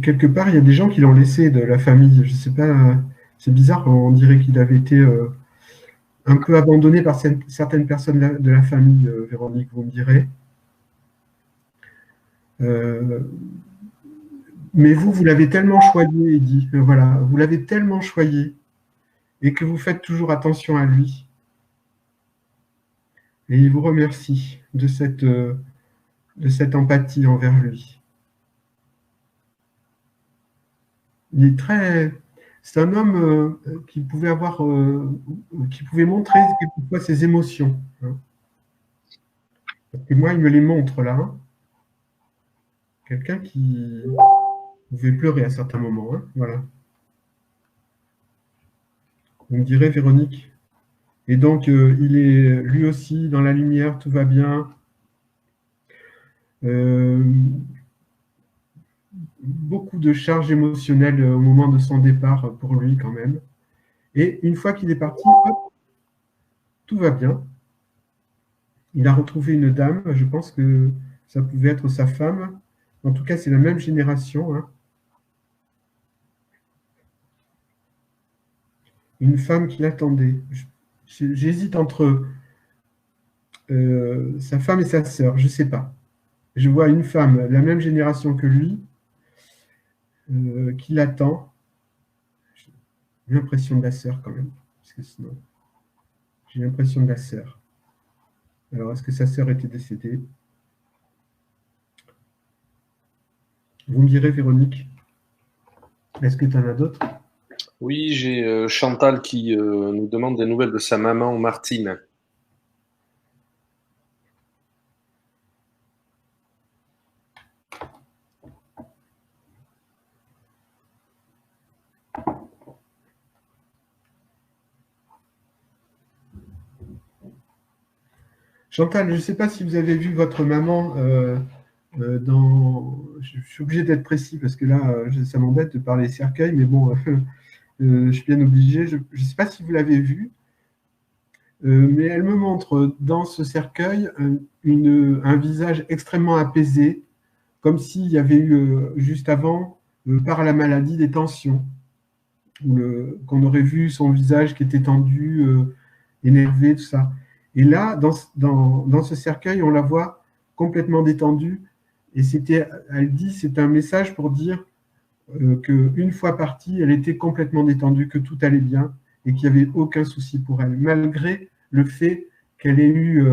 Quelque part, il y a des gens qui l'ont laissé de la famille. Je ne sais pas, c'est bizarre, on dirait qu'il avait été un peu abandonné par certaines personnes de la famille, Véronique, vous me direz. Mais vous l'avez tellement choyé, il dit, voilà, vous l'avez tellement choyé, et que vous faites toujours attention à lui. Et il vous remercie de cette empathie envers lui. Il est très... C'est un homme qui pouvait avoir, qui pouvait montrer quelquefois ses émotions. Hein. Et moi, il me les montre là. Hein. Quelqu'un qui pouvait pleurer à certains moments. Hein. Voilà. Vous me direz, Véronique. Et donc, il est lui aussi dans la lumière, tout va bien. Beaucoup de charges émotionnelles au moment de son départ pour lui quand même. Et une fois qu'il est parti, hop, tout va bien. Il a retrouvé une dame, je pense que ça pouvait être sa femme. En tout cas, c'est la même génération. Hein. Une femme qui l'attendait. J'hésite entre sa femme et sa sœur, je ne sais pas. Je vois une femme, la même génération que lui, qui l'attend. J'ai l'impression de la sœur quand même, parce que sinon, j'ai l'impression de la sœur. Alors, est-ce que sa sœur était décédée? Vous me direz, Véronique, est-ce que tu en as d'autres? Oui, j'ai Chantal qui nous demande des nouvelles de sa maman Martine. Chantal, je ne sais pas si vous avez vu votre maman dans... Je suis obligé d'être précis parce que là, ça m'embête de parler cercueil, mais bon, je suis bien obligé. Je ne sais pas si vous l'avez vue, mais elle me montre dans ce cercueil un visage extrêmement apaisé, comme s'il y avait eu juste avant, par la maladie, des tensions. Qu'on aurait vu son visage qui était tendu, énervé, tout ça. Et là, dans ce cercueil, on la voit complètement détendue. Et elle dit, c'est un message pour dire qu'une fois partie, elle était complètement détendue, que tout allait bien et qu'il n'y avait aucun souci pour elle, malgré le fait qu'elle ait eu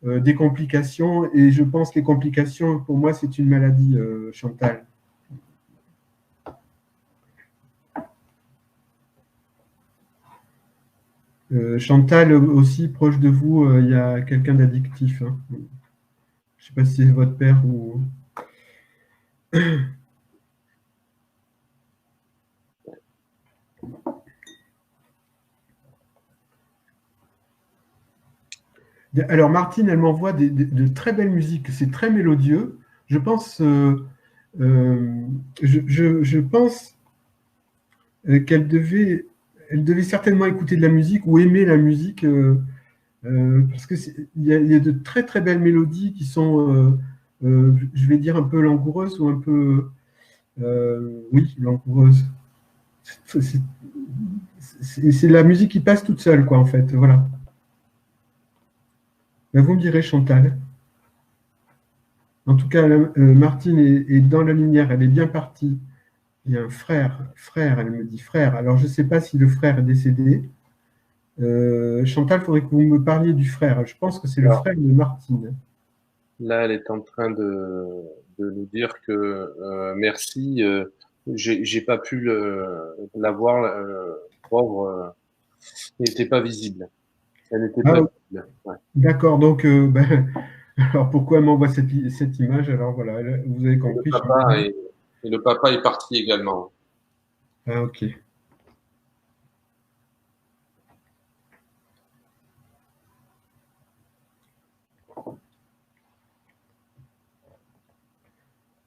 des complications. Et je pense que les complications, pour moi, c'est une maladie, Chantal. Chantal, aussi, proche de vous, il y a quelqu'un d'addictif. Hein. Je ne sais pas si c'est votre père ou... Alors, Martine, elle m'envoie de très belles musiques. C'est très mélodieux. Je pense, je pense qu'elle devait certainement écouter de la musique ou aimer la musique, parce qu'il y a de très très belles mélodies qui sont, je vais dire, un peu langoureuses ou un peu, oui, langoureuses. C'est la musique qui passe toute seule, quoi, en fait. Voilà. Ben, vous me direz, Chantal. En tout cas, Martine est dans la lumière, elle est bien partie. Il y a un frère, elle me dit frère. Alors, je ne sais pas si le frère est décédé. Chantal, il faudrait que vous me parliez du frère. Je pense que c'est le frère de Martine. Là, elle est en train de nous dire que merci. J'ai pas pu la voir. Pauvre, n'était pas visible. Elle n'était pas visible. Ouais. D'accord. Donc, alors pourquoi elle m'envoie cette image? Alors voilà, vous avez compris. Et le papa est parti également. Ah, ok. Et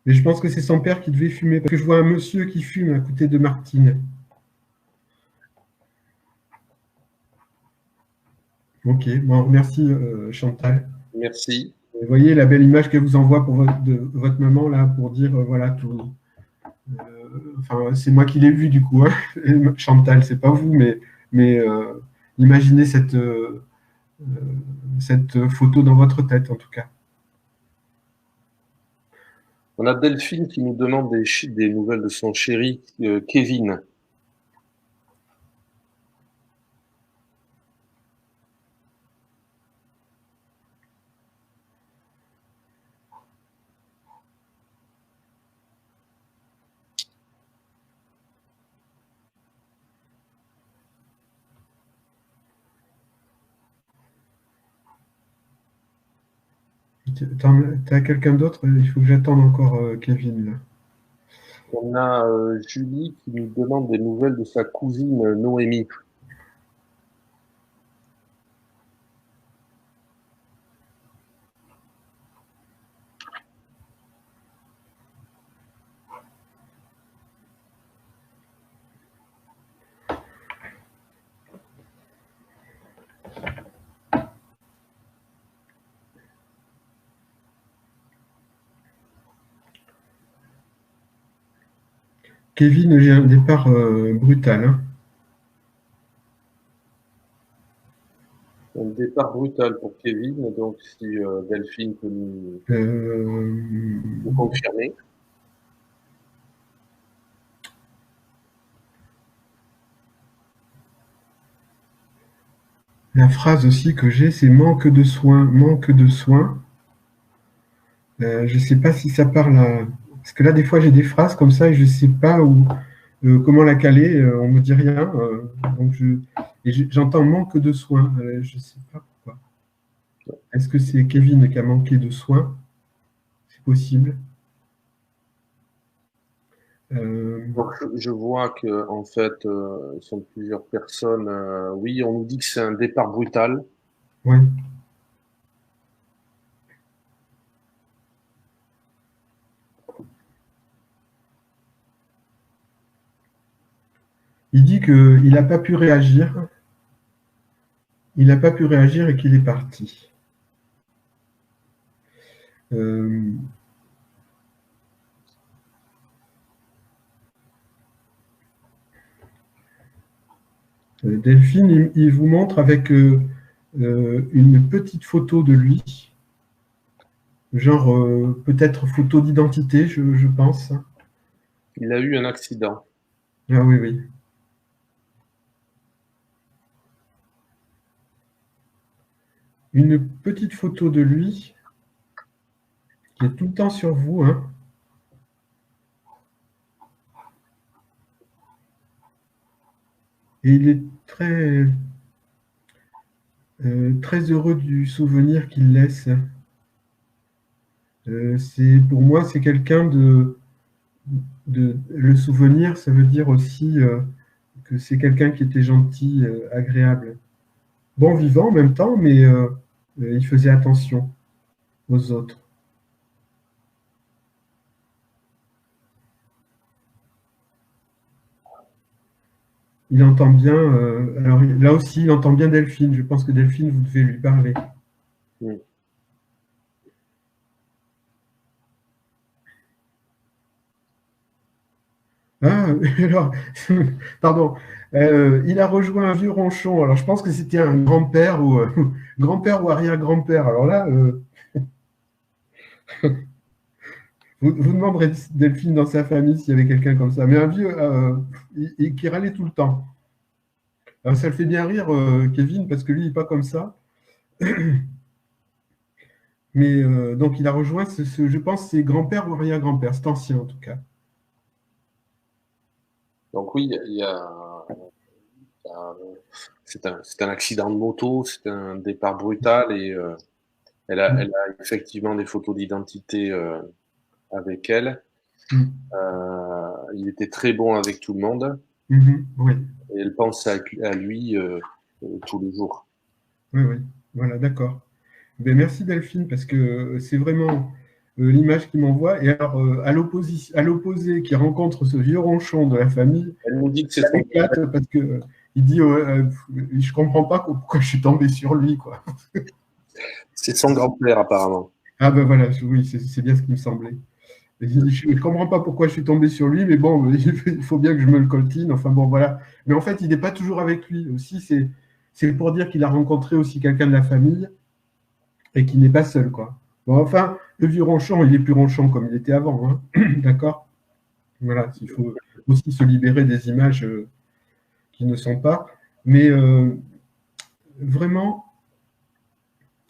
je pense que c'est son père qui devait fumer, parce que je vois un monsieur qui fume à côté de Martine. Ok, bon, merci Chantal. Merci. Vous voyez la belle image qu'elle vous envoie de votre maman, là, pour dire, voilà, tout. Enfin, c'est moi qui l'ai vu, du coup. Hein. Chantal, c'est pas vous, mais imaginez cette photo dans votre tête, en tout cas. On a Delphine qui nous demande des nouvelles de son chéri Kevin. T'as quelqu'un d'autre? Il faut que j'attende encore Kevin, là. On a Julie qui nous demande des nouvelles de sa cousine Noémie. Kevin, j'ai un départ brutal, hein. Un départ brutal pour Kevin, donc si Delphine peut nous confirmer. La phrase aussi que j'ai, c'est manque de soins, manque de soins. Je ne sais pas si ça parle à... Parce que là, des fois, j'ai des phrases comme ça et je ne sais pas comment la caler. On ne me dit rien. Donc j'entends manque de soins. Je ne sais pas pourquoi. Est-ce que c'est Kevin qui a manqué de soins? C'est possible. Donc, je vois que en fait, sont plusieurs personnes. Oui, on nous dit que c'est un départ brutal. Oui. Il dit qu'il n'a pas pu réagir. Il n'a pas pu réagir et qu'il est parti. Delphine, il vous montre avec une petite photo de lui, genre peut-être photo d'identité, je pense. Il a eu un accident. Ah oui, oui. Une petite photo de lui qui est tout le temps sur vous, hein. Et il est très heureux du souvenir qu'il laisse. Pour moi, c'est quelqu'un le souvenir, ça veut dire aussi que c'est quelqu'un qui était gentil, agréable. Bon vivant en même temps, mais il faisait attention aux autres. Il entend bien, alors là aussi, il entend bien Delphine. Je pense que Delphine, vous devez lui parler. Mm. Ah, alors, pardon. Il a rejoint un vieux ronchon. Alors, je pense que c'était un grand-père ou grand-père ou arrière-grand-père. Alors là, vous demanderez Delphine dans sa famille s'il y avait quelqu'un comme ça. Mais un vieux qui râlait tout le temps. Alors, ça le fait bien rire, Kevin, parce que lui, il n'est pas comme ça. Mais donc, il a rejoint, je pense, c'est grand-père ou arrière-grand-père. C'est ancien, en tout cas. Donc oui, c'est un accident de moto, c'est un départ brutal et elle a effectivement des photos d'identité avec elle. Il était très bon avec tout le monde. Oui. Et elle pense à lui tous les jours. Oui, oui. Voilà, d'accord. Ben, merci Delphine, parce que c'est vraiment l'image qu'il m'envoie. Et alors, à l'opposé, qui rencontre ce vieux ronchon de la famille, Elle nous dit que c'est ça m'éclate parce que il dit je comprends pas pourquoi je suis tombé sur lui, quoi. C'est son grand-père apparemment. Ah ben voilà, oui, c'est bien ce qui me semblait. Je ne comprends pas pourquoi je suis tombé sur lui, mais bon, il faut bien que je me le coltine. Enfin bon, voilà. Mais en fait, il n'est pas toujours avec lui. Aussi, c'est pour dire qu'il a rencontré aussi quelqu'un de la famille et qu'il n'est pas seul, quoi. Bon, enfin, le vieux ronchon, il est plus ronchon comme il était avant, hein. D'accord? Voilà, il faut aussi se libérer des images qui ne sont pas. Mais vraiment,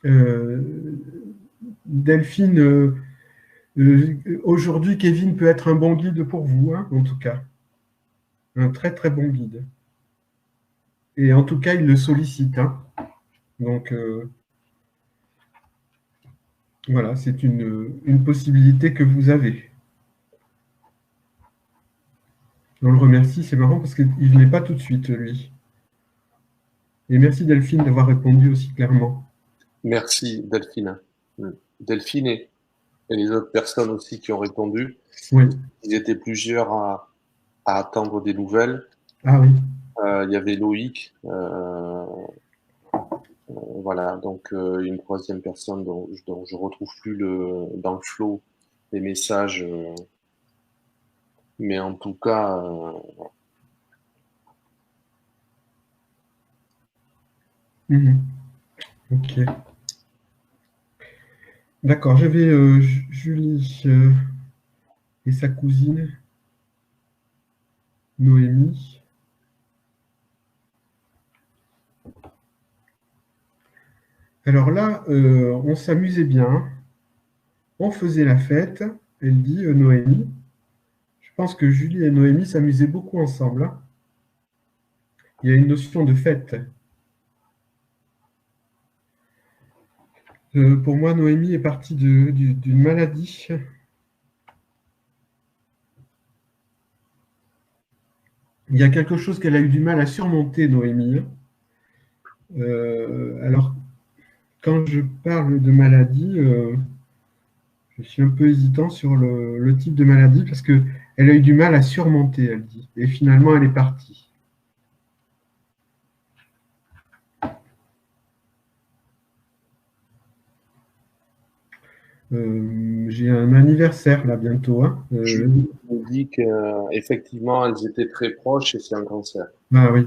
euh, Delphine, aujourd'hui, Kevin peut être un bon guide pour vous, hein, en tout cas. Un très très bon guide. Et en tout cas, il le sollicite, hein. Donc, voilà, c'est une possibilité que vous avez. On le remercie, c'est marrant parce qu'il ne venait pas tout de suite, lui. Et merci Delphine d'avoir répondu aussi clairement. Merci Delphine. Delphine et les autres personnes aussi qui ont répondu. Oui. Ils étaient plusieurs à attendre des nouvelles. Ah oui. Il y avait Loïc, voilà, donc une troisième personne dont je retrouve plus dans le flow les messages, mais en tout cas, Ok. D'accord, j'avais Julie et sa cousine Noémie. Alors là, on s'amusait bien, on faisait la fête, elle dit Noémie. Je pense que Julie et Noémie s'amusaient beaucoup ensemble, hein. Il y a une notion de fête. Pour moi, Noémie est partie d'une maladie. Il y a quelque chose qu'elle a eu du mal à surmonter, Noémie. Alors, quand je parle de maladie, je suis un peu hésitant sur le type de maladie parce qu'elle a eu du mal à surmonter, elle dit. Et finalement, elle est partie. J'ai un anniversaire là bientôt, hein. je me dis qu'effectivement, elles étaient très proches et c'est un cancer. Ah oui.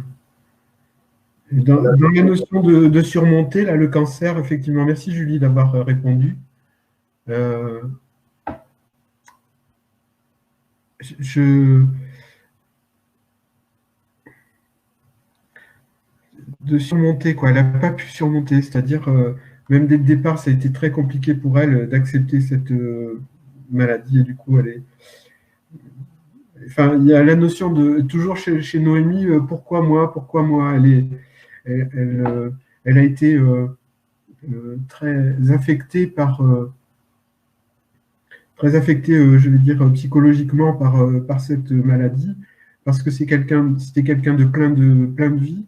Dans la notion de surmonter, là, le cancer, effectivement, merci Julie d'avoir répondu. De surmonter, quoi. Elle n'a pas pu surmonter, c'est-à-dire, même dès le départ, ça a été très compliqué pour elle d'accepter cette maladie, et du coup, elle est. Enfin, il y a la notion de, toujours chez Noémie, pourquoi moi, pourquoi moi? Elle a été très affectée très affectée, je vais dire, psychologiquement par cette maladie, parce que c'était quelqu'un de plein de vie.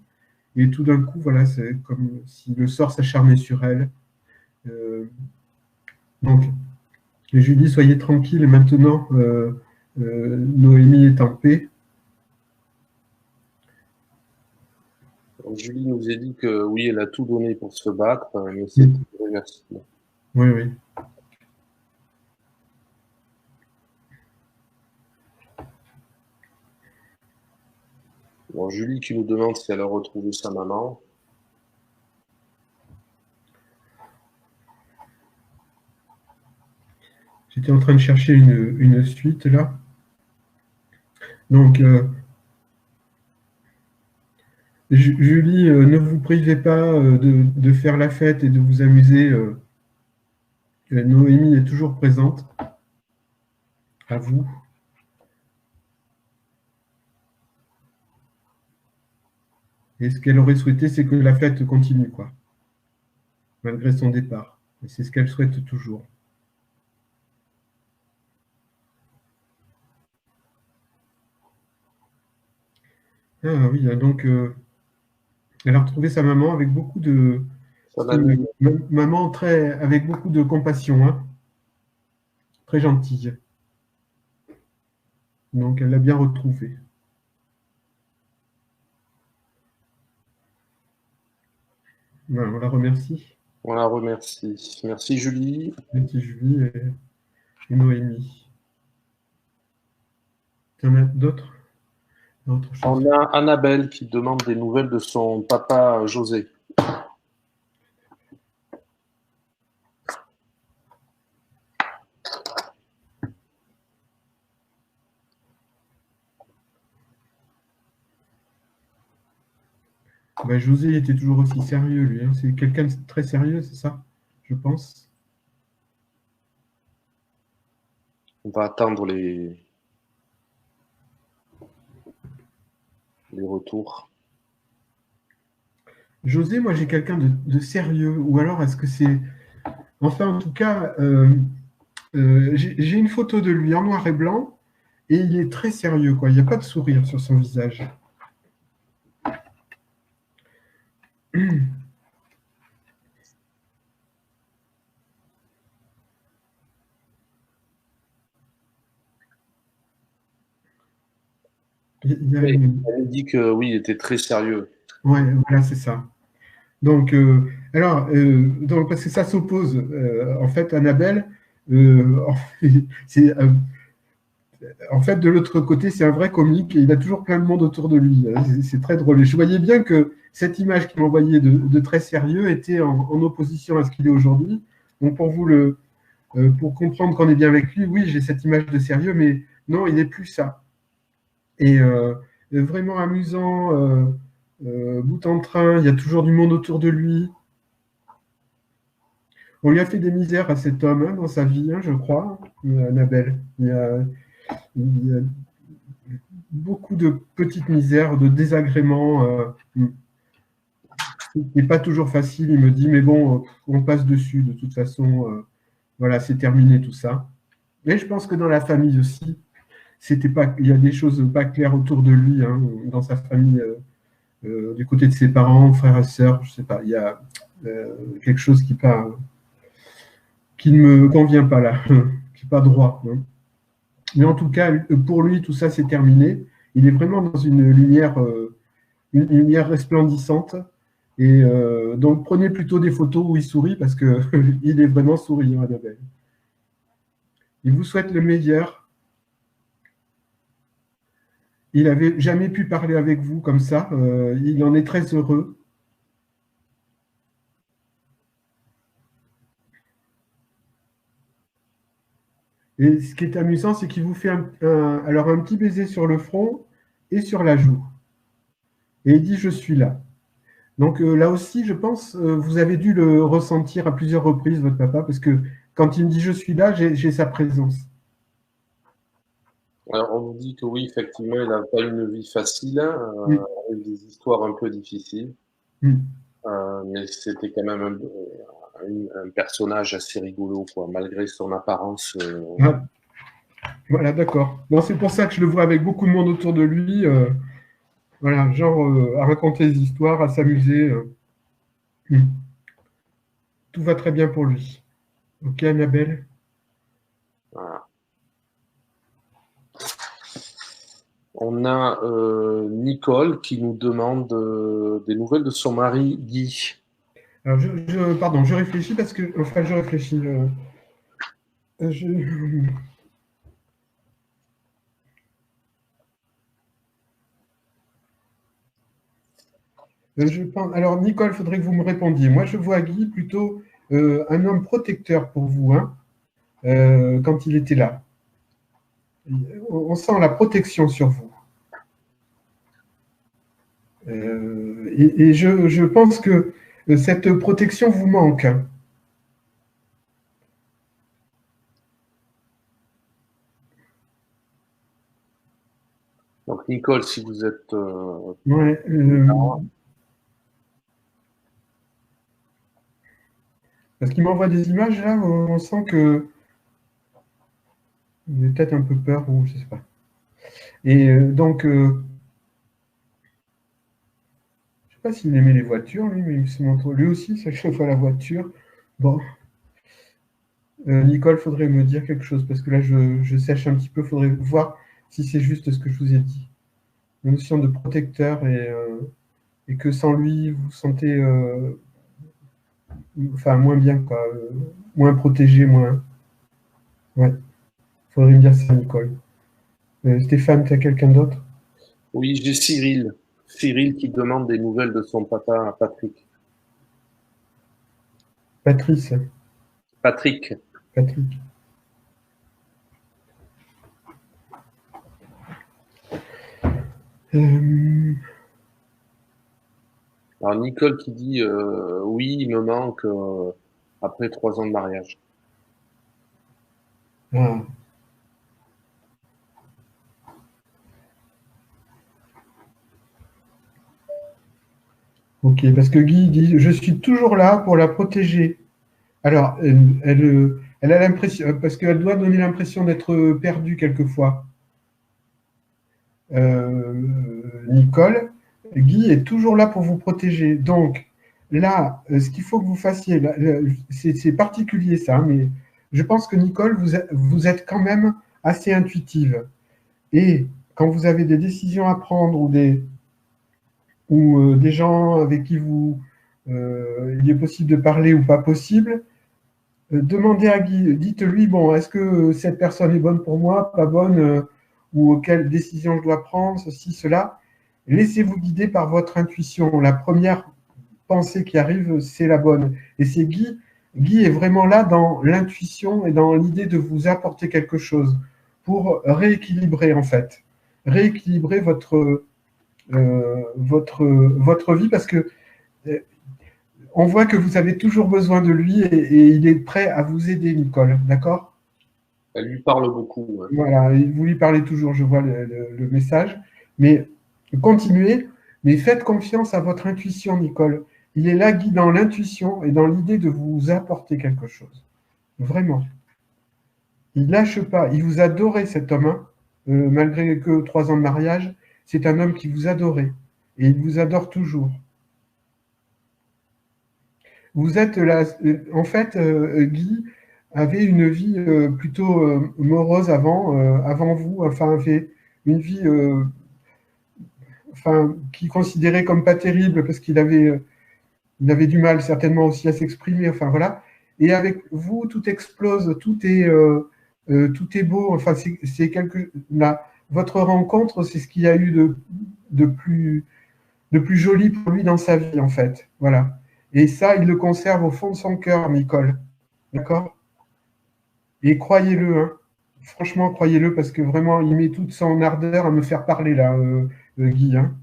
Et tout d'un coup, voilà, c'est comme si le sort s'acharnait sur elle. Donc, Julie, soyez tranquille. Et maintenant, Noémie est en paix. Donc, Julie nous a dit que oui, elle a tout donné pour se battre, mais c'est irréversible. Oui, oui. Bon, Julie qui nous demande si elle a retrouvé sa maman. J'étais en train de chercher une suite là. Donc, Julie, ne vous privez pas de faire la fête et de vous amuser. Noémie est toujours présente. À vous. Et ce qu'elle aurait souhaité, c'est que la fête continue, quoi, malgré son départ. Et c'est ce qu'elle souhaite toujours. Ah oui, donc elle a retrouvé sa maman avec beaucoup de. Maman avec beaucoup de compassion, hein, très gentille. Donc elle l'a bien retrouvée. Voilà, on la remercie. On la remercie. Merci Julie. Merci Julie et Noémie. Il y en a d'autres? On a Annabelle qui demande des nouvelles de son papa José. Bah, José était toujours aussi sérieux, lui, hein. C'est quelqu'un de très sérieux, c'est ça, je pense. On va attendre les retours. José, moi, j'ai quelqu'un de sérieux. Ou alors, est-ce que c'est... Enfin, en tout cas, j'ai une photo de lui en noir et blanc, et il est très sérieux, quoi. Il n'y a pas de sourire sur son visage. Il y a Oui, une- elle me dit que oui, il était très sérieux. Ouais, voilà, c'est ça. Donc, donc, parce que ça s'oppose, en fait, Annabelle, euh, c'est, en fait, de l'autre côté, c'est un vrai comique et il a toujours plein de monde autour de lui. C'est très drôle. Et je voyais bien que cette image qu'il m'envoyait de très sérieux était en opposition à ce qu'il est aujourd'hui. Donc, pour comprendre qu'on est bien avec lui, oui, j'ai cette image de sérieux, mais non, il n'est plus ça. Et vraiment amusant, bout en train, il y a toujours du monde autour de lui. On lui a fait des misères à cet homme hein, dans sa vie, hein, je crois, Annabelle. Il y a beaucoup de petites misères, de désagréments. C'est pas toujours facile, il me dit, mais bon, on passe dessus de toute façon. Voilà, c'est terminé tout ça. Mais je pense que dans la famille aussi, c'était pas, il y a des choses pas claires autour de lui, hein, dans sa famille, du côté de ses parents, frères et sœurs, je sais pas, il y a quelque chose qui ne me convient pas là, qui n'est pas droit. Hein. Mais en tout cas, pour lui, tout ça, c'est terminé. Il est vraiment dans une lumière resplendissante. Et donc, prenez plutôt des photos où il sourit parce qu'il est vraiment souriant, Annabelle. Il vous souhaite le meilleur. Il n'avait jamais pu parler avec vous comme ça. Il en est très heureux. Et ce qui est amusant, c'est qu'il vous fait alors un petit baiser sur le front et sur la joue. Et il dit, je suis là. Donc là aussi, je pense, vous avez dû le ressentir à plusieurs reprises, votre papa, parce que quand il me dit je suis là, j'ai sa présence. Alors, on nous dit que oui, effectivement, il n'a pas une vie facile, hein, Mm, avec des histoires un peu difficiles, mm. mais c'était quand même un personnage assez rigolo, quoi, malgré son apparence. Ah, voilà, d'accord. Non, c'est pour ça que je le vois avec beaucoup de monde autour de lui, voilà, genre à raconter des histoires, à s'amuser. Mm. Tout va très bien pour lui. Ok, Annabelle? Voilà. On a Nicole qui nous demande des nouvelles de son mari Guy. Alors, pardon, je réfléchis parce que, enfin, je réfléchis. Je- alors, Nicole, il faudrait que vous me répondiez. Moi, je vois Guy plutôt un homme protecteur pour vous, hein, quand il était là. On sent la protection sur vous. Et je pense que cette protection vous manque. Hein. Donc Nicole, si vous êtes Ouais, parce qu'il m'envoie des images là, on sent que il a peut-être un peu peur ou je sais pas. Et donc, je sais pas s'il aimait les voitures, lui, mais il se montre lui aussi, chaque fois la voiture. Bon, Nicole, faudrait me dire quelque chose parce que là, je sèche un petit peu. Faudrait voir si c'est juste ce que je vous ai dit. La notion de protecteur et que sans lui, vous vous sentez enfin, moins bien, quoi, moins protégé, moins. Ouais, faudrait me dire ça, Nicole. Stéphane, tu as quelqu'un d'autre? oui, j'ai Cyril. Cyril qui demande des nouvelles de son papa Patrick. Patrice, Patrick. Patrick. Euh, Alors Nicole qui dit oui, il me manque après 3 ans de mariage. Ah. Ok, parce que Guy dit, je suis toujours là pour la protéger. Alors, elle a l'impression, parce qu'elle doit donner l'impression d'être perdue quelquefois. Nicole, Guy est toujours là pour vous protéger. Donc, là, ce qu'il faut que vous fassiez, c'est particulier ça, mais je pense que Nicole, vous êtes quand même assez intuitive. Et quand vous avez des décisions à prendre ou des gens avec qui il est possible de parler ou pas possible, demandez à Guy, dites-lui, bon, est-ce que cette personne est bonne pour moi, pas bonne, ou quelle décision je dois prendre, ceci, cela. Laissez-vous guider par votre intuition. La première pensée qui arrive, c'est la bonne. Et c'est Guy. Guy est vraiment là dans l'intuition et dans l'idée de vous apporter quelque chose pour rééquilibrer, en fait. Rééquilibrer votre vie parce que on voit que vous avez toujours besoin de lui et il est prêt à vous aider, Nicole. D'accord? Elle lui parle beaucoup. Ouais. Voilà, vous lui parlez toujours, je vois le message. Mais continuez, mais faites confiance à votre intuition, Nicole. Il est là, Guy, dans l'intuition et dans l'idée de vous apporter quelque chose. Vraiment. Il ne lâche pas. Il vous adorait, cet homme, hein. Malgré que 3 ans de mariage. C'est un homme qui vous adorait. Et il vous adore toujours. Vous êtes là, en fait, Guy avait une vie plutôt morose avant vous, enfin, avait une vie enfin, qu'il considérait comme pas terrible parce il avait du mal certainement aussi à s'exprimer, enfin voilà. Et avec vous, tout explose, tout est beau, enfin, votre rencontre, c'est ce qu'il y a eu de plus, de plus joli pour lui dans sa vie, en fait. Voilà. Et ça, il le conserve au fond de son cœur, Nicole. D'accord? Et croyez-le, hein. Franchement, croyez-le, parce que vraiment, il met toute son ardeur à me faire parler, là, Guy, hein.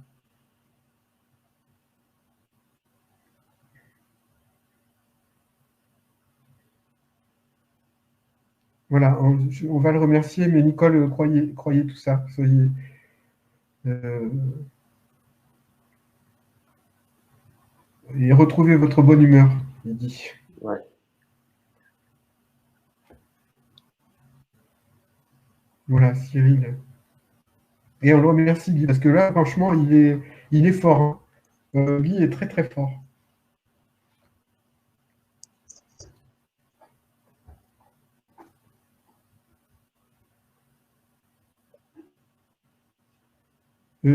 Voilà, on va le remercier, mais Nicole, croyez tout ça. Soyez. euh, et retrouvez votre bonne humeur, il dit. Ouais. Voilà, Cyril. Et on le remercie, Guy, parce que là, franchement, il est fort, hein. Guy est très, très fort.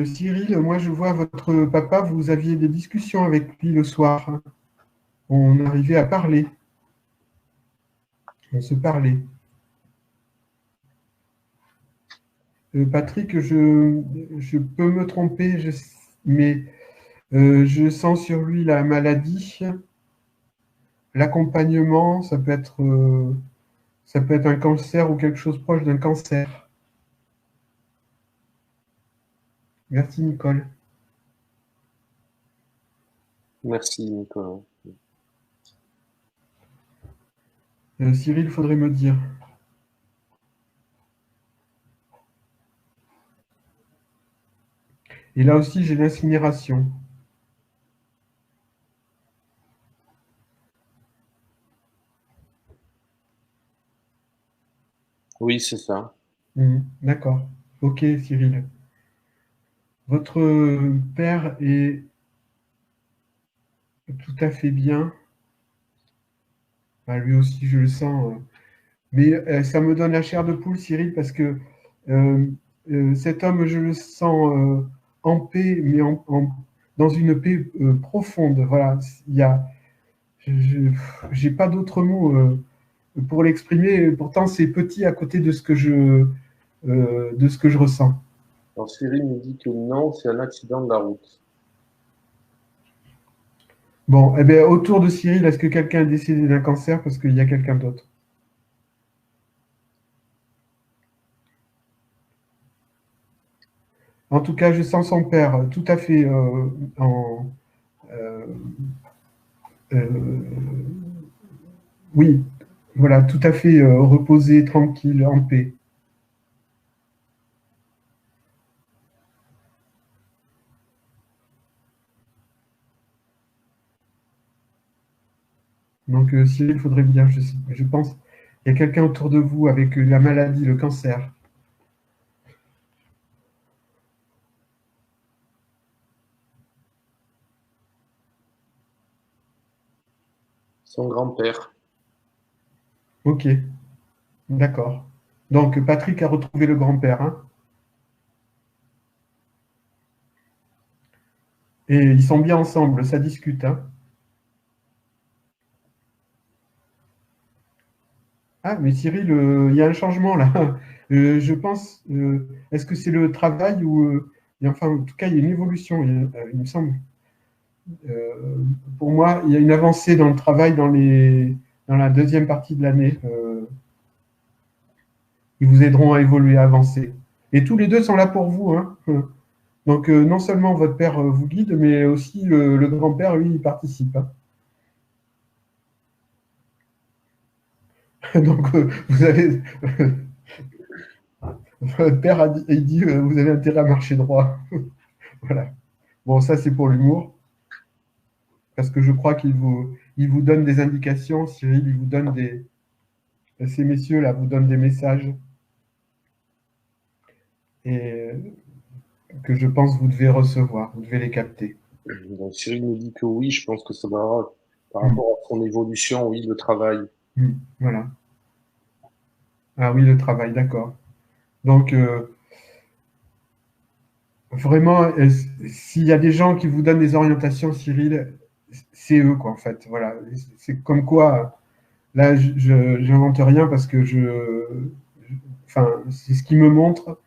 Cyril, moi, je vois votre papa, vous aviez des discussions avec lui le soir, hein. On arrivait à parler. On se parlait. Patrick, je peux me tromper, mais je sens sur lui la maladie, l'accompagnement, ça peut être un cancer ou quelque chose proche d'un cancer. Merci, Nicole. Merci, Nicolas. Cyril, il faudrait me dire. Et là aussi, j'ai l'incinération. Oui, c'est ça. D'accord. Ok, Cyril. Votre père est tout à fait bien. Bah, lui aussi, je le sens. Mais ça me donne la chair de poule, Cyril, parce que euh, cet homme, je le sens en paix, mais dans une paix profonde. Voilà, j'ai pas d'autres mots pour l'exprimer. Pourtant, c'est petit à côté de ce que je ressens. Alors Cyril nous dit que non, c'est un accident de la route. Bon, eh bien, autour de Cyril, est-ce que quelqu'un est décédé d'un cancer parce qu'il y a quelqu'un d'autre? En tout cas, je sens son père tout à fait oui, voilà, tout à fait reposé, tranquille, en paix. Donc, Cyril, il faudrait bien, je pense, il y a quelqu'un autour de vous avec la maladie, le cancer. Son grand-père. Ok, d'accord. Donc, Patrick a retrouvé le grand-père, hein, et ils sont bien ensemble, ça discute, hein. Ah, mais Cyril, il y a un changement là. Je pense, est-ce que c'est le travail ou, enfin, en tout cas, il y a une évolution, il me semble. Pour moi, il y a une avancée dans le travail dans la deuxième partie de l'année. Ils vous aideront à évoluer, à avancer. Et tous les deux sont là pour vous, hein. Donc, non seulement votre père vous guide, mais aussi le grand-père, lui, il participe, hein. Donc, vous avez. Votre père il dit vous avez intérêt à marcher droit. Voilà. Bon, ça, c'est pour l'humour, parce que je crois il vous donne des indications, Cyril, il vous donne des. Ces messieurs-là vous donnent des messages et que je pense vous devez recevoir, vous devez les capter. Donc Cyril nous dit que oui, je pense que ça va par Mm. rapport à son évolution, oui, le travail. Mm. Voilà. Ah oui, le travail, d'accord. Donc, vraiment, s'il y a des gens qui vous donnent des orientations, Cyril, c'est eux, quoi, en fait. Voilà. C'est comme quoi, là, je n'invente rien parce que enfin, c'est ce qui me montre.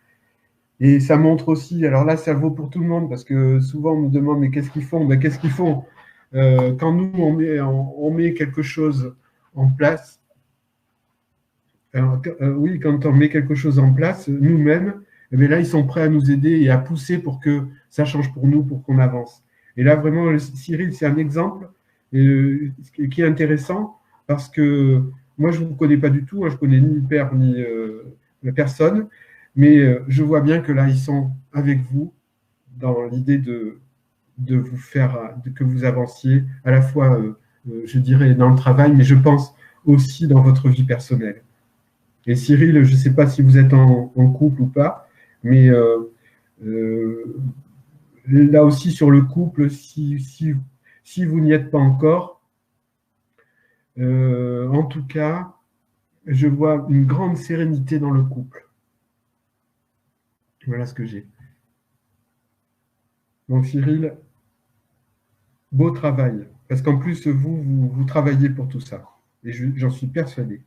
Et ça montre aussi, alors là, ça vaut pour tout le monde, parce que souvent on me demande, mais qu'est-ce qu'ils font? Ben, qu'est-ce qu'ils font? Quand nous, on met quelque chose en place, alors, oui, quand on met quelque chose en place, nous-mêmes, eh bien là, ils sont prêts à nous aider et à pousser pour que ça change pour nous, pour qu'on avance. Et là, vraiment, Cyril, c'est un exemple qui est intéressant parce que moi, je ne vous connais pas du tout, hein, je connais ni le père ni la personne, mais je vois bien que là, ils sont avec vous dans l'idée de vous faire, que vous avanciez à la fois, je dirais, dans le travail, mais je pense aussi dans votre vie personnelle. Et Cyril, je ne sais pas si vous êtes en couple ou pas, mais euh, là aussi sur le couple, si vous n'y êtes pas encore, en tout cas, je vois une grande sérénité dans le couple. Voilà ce que j'ai. Donc Cyril, beau travail, parce qu'en plus, vous travaillez pour tout ça. Et j'en suis persuadé.